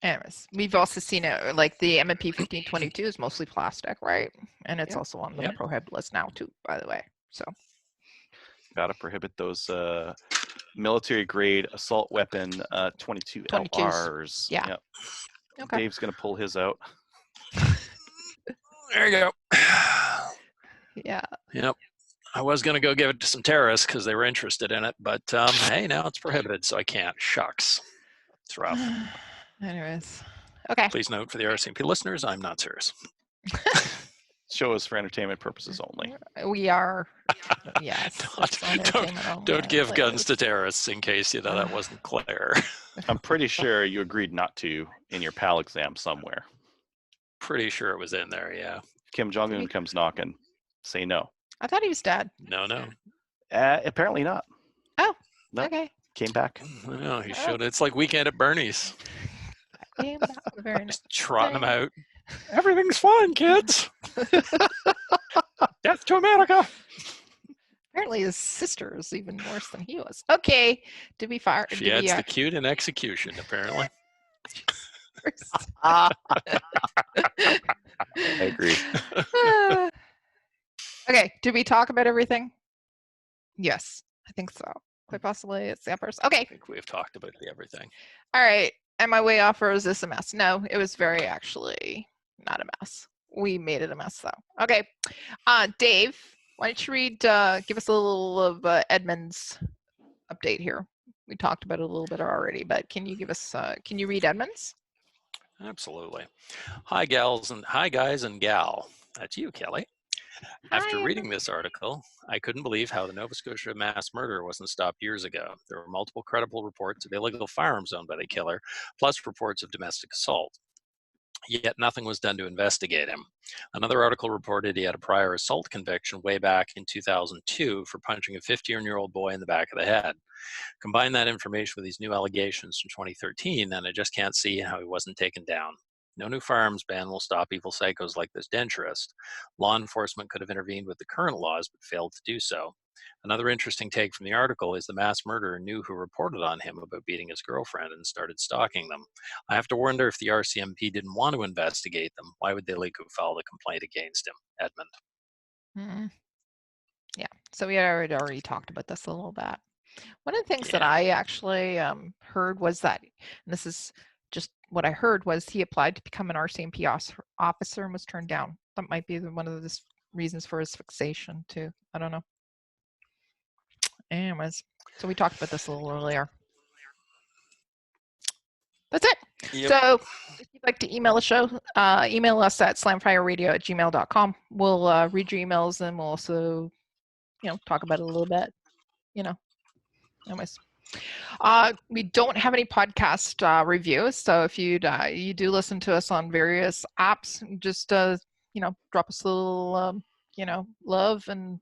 Anyways, we've also seen it, like the M&P 1522 is mostly plastic, right? And it's also on the prohibit list now too, by the way. So gotta prohibit those military grade assault weapon 22 LRs. Yeah. Yep. Okay. Dave's gonna pull his out. There you go. Yeah. Yep. I was gonna go give it to some terrorists because they were interested in it, but hey, now it's prohibited, so I can't. Shucks. It's rough. Anyways. Okay. Please note, for the RCMP listeners, I'm not serious. Show is for entertainment purposes only. We are. Yes. Don't give guns to terrorists, in case that wasn't clear. I'm pretty sure you agreed not to in your PAL exam somewhere. Pretty sure it was in there, yeah. If Kim Jong-un comes knocking, say no. I thought he was dead. No. Apparently not. Oh, no. Okay. Came back. No, he showed it. It's like Weekend at Bernie's. Just trotting them out. Everything's fine, kids. Death to America. Apparently his sister is even worse than he was. Okay. Did we fire? She adds the cute in execution, apparently. I agree. Okay. Did we talk about everything? Yes, I think so. Quite possibly it's the uppers. Okay. I think we've talked about everything. All right. Am I way off, or is this a mess? No, it was very actually not a mess. We made it a mess though. Okay. Dave, why don't you read, give us a little of Edmund's update here. We talked about it a little bit already, but can you give us, can you read Edmund's? Absolutely. Hi guys and gal. That's you, Kelly. After reading this article, I couldn't believe how the Nova Scotia mass murder wasn't stopped years ago. There were multiple credible reports of illegal firearms owned by the killer, plus reports of domestic assault. yet nothing was done to investigate him. Another article reported he had a prior assault conviction way back in 2002 for punching a 15-year-old boy in the back of the head. Combine that information with these new allegations from 2013, and I just can't see how he wasn't taken down. No new firearms ban will stop evil psychos like this denturist. Law enforcement could have intervened with the current laws, but failed to do so. Another interesting take from the article is the mass murderer knew who reported on him about beating his girlfriend and started stalking them. I have to wonder if the RCMP didn't want to investigate them. Why would they legally file a complaint against him? Edmund. Mm-hmm. Yeah, so we had already talked about this a little bit. One of the things that I actually heard was that, and this is just what I heard, was he applied to become an RCMP officer and was turned down. That might be one of the reasons for his fixation too. I don't know. Anyways, so we talked about this a little earlier. That's it. Yep. So if you'd like to email the show, email us at slamfireradio@gmail.com. We'll read your emails and we'll also, talk about it a little bit, Anyways, we don't have any podcast reviews, so if you do listen to us on various apps, just drop us a little love and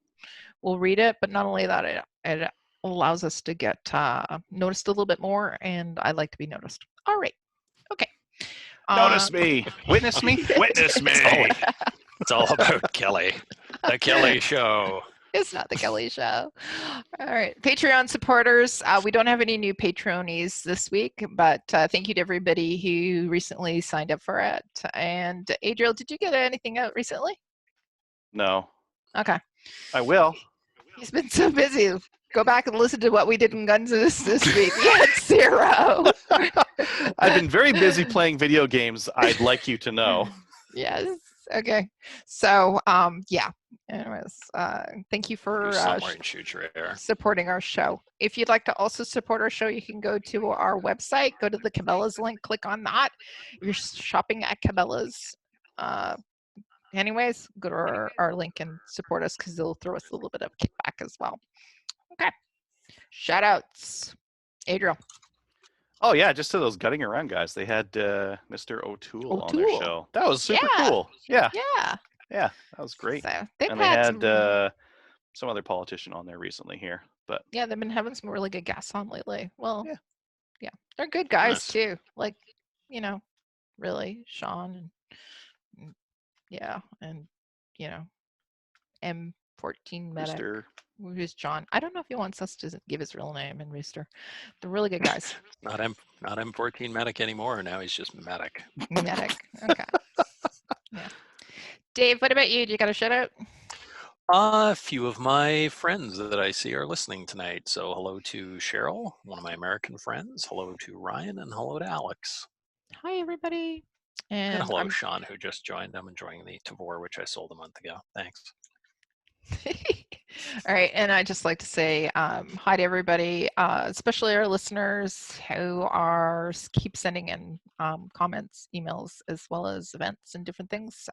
we'll read it. But not only that, it allows us to get noticed a little bit more, and I like to be noticed. All right, okay. Notice me, witness me, witness me. It's all about Kelly, the Kelly Show. It's not the Kelly Show. All right. Patreon supporters. We don't have any new patronies this week, but thank you to everybody who recently signed up for it. And Adriel, did you get anything out recently? No. Okay. I will. He's been so busy. Go back and listen to what we did in Guns this week. We had 0. I've been very busy playing video games. I'd like you to know. Yes. Okay. So, yeah. Anyways, thank you for supporting our show. If you'd like to also support our show, you can go to our website, go to the Cabela's link, click on that. If you're shopping at Cabela's, anyways, go to our link and support us because they'll throw us a little bit of kickback as well. Okay. Shout outs. Adriel. Oh yeah, just to those gutting around guys. They had Mr. O'Toole on their show. That was super cool. Yeah. Yeah, that was great. So they had some other politician on there recently here, but yeah, they've been having some really good guests on lately. Well, yeah, they're good guys too. Like, really, Sean and M14 Medic. Rooster. Who's John? I don't know if he wants us to give his real name and Rooster. They're really good guys. Not M14 Medic anymore. Now he's just Medic. Medic. Okay. Yeah. Dave, what about you? Do you got a shout out? A few of my friends that I see are listening tonight. So hello to Cheryl, one of my American friends. Hello to Ryan, and hello to Alex. Hi, everybody. And hello, Sean, who just joined. I'm enjoying the Tavor, which I sold a month ago. Thanks. All right, and I'd just like to say hi to everybody, especially our listeners who keep sending in comments, emails, as well as events and different things.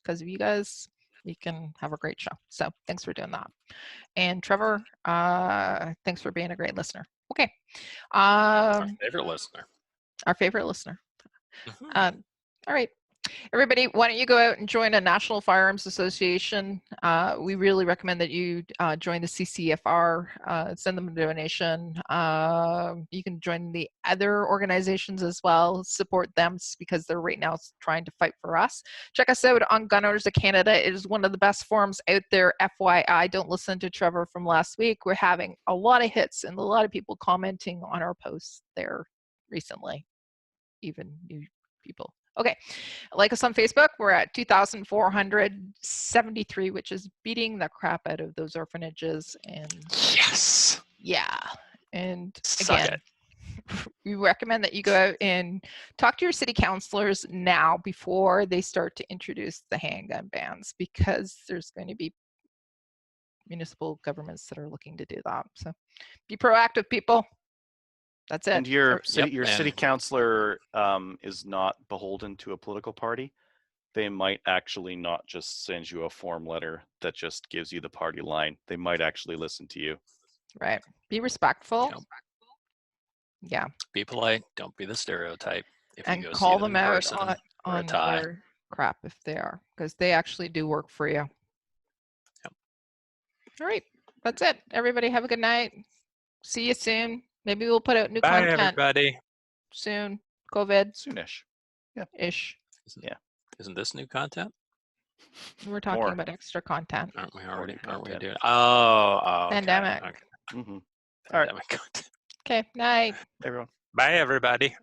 Because of you guys, we can have a great show. So thanks for doing that. And Trevor, thanks for being a great listener. Okay. Our favorite listener. Our favorite listener. Mm-hmm. All right. Everybody, why don't you go out and join a National Firearms Association? We really recommend that you join the CCFR, send them a donation. You can join the other organizations as well, support them because they're right now trying to fight for us. Check us out on Gun Owners of Canada. It is one of the best forums out there. FYI, don't listen to Trevor from last week. We're having a lot of hits and a lot of people commenting on our posts there recently, even new people. Okay, like us on Facebook. We're at 2,473, which is beating the crap out of those orphanages. And yes, yeah, and again, we recommend that you go out and talk to your city councilors now before they start to introduce the handgun bans, because there's going to be municipal governments that are looking to do that. So be proactive, people. That's it. And your city councilor is not beholden to a political party. They might actually not just send you a form letter that just gives you the party line. They might actually listen to you. Right. Be respectful. Yeah. Be polite. Don't be the stereotype. If and you go call them out Or a on tie. your crap if they are, because they actually do work for you. Yep. All right, that's it. Everybody have a good night. See you soon. Maybe we'll put out new Bye, content everybody. soon. COVID Soonish. ish. Isn't this new content? We're talking More. about extra content. Aren't we new already? Aren't we content. doing? Oh, okay. Pandemic. Okay. Mm-hmm. All right. Pandemic content. Okay, night. Everyone. Bye, everybody.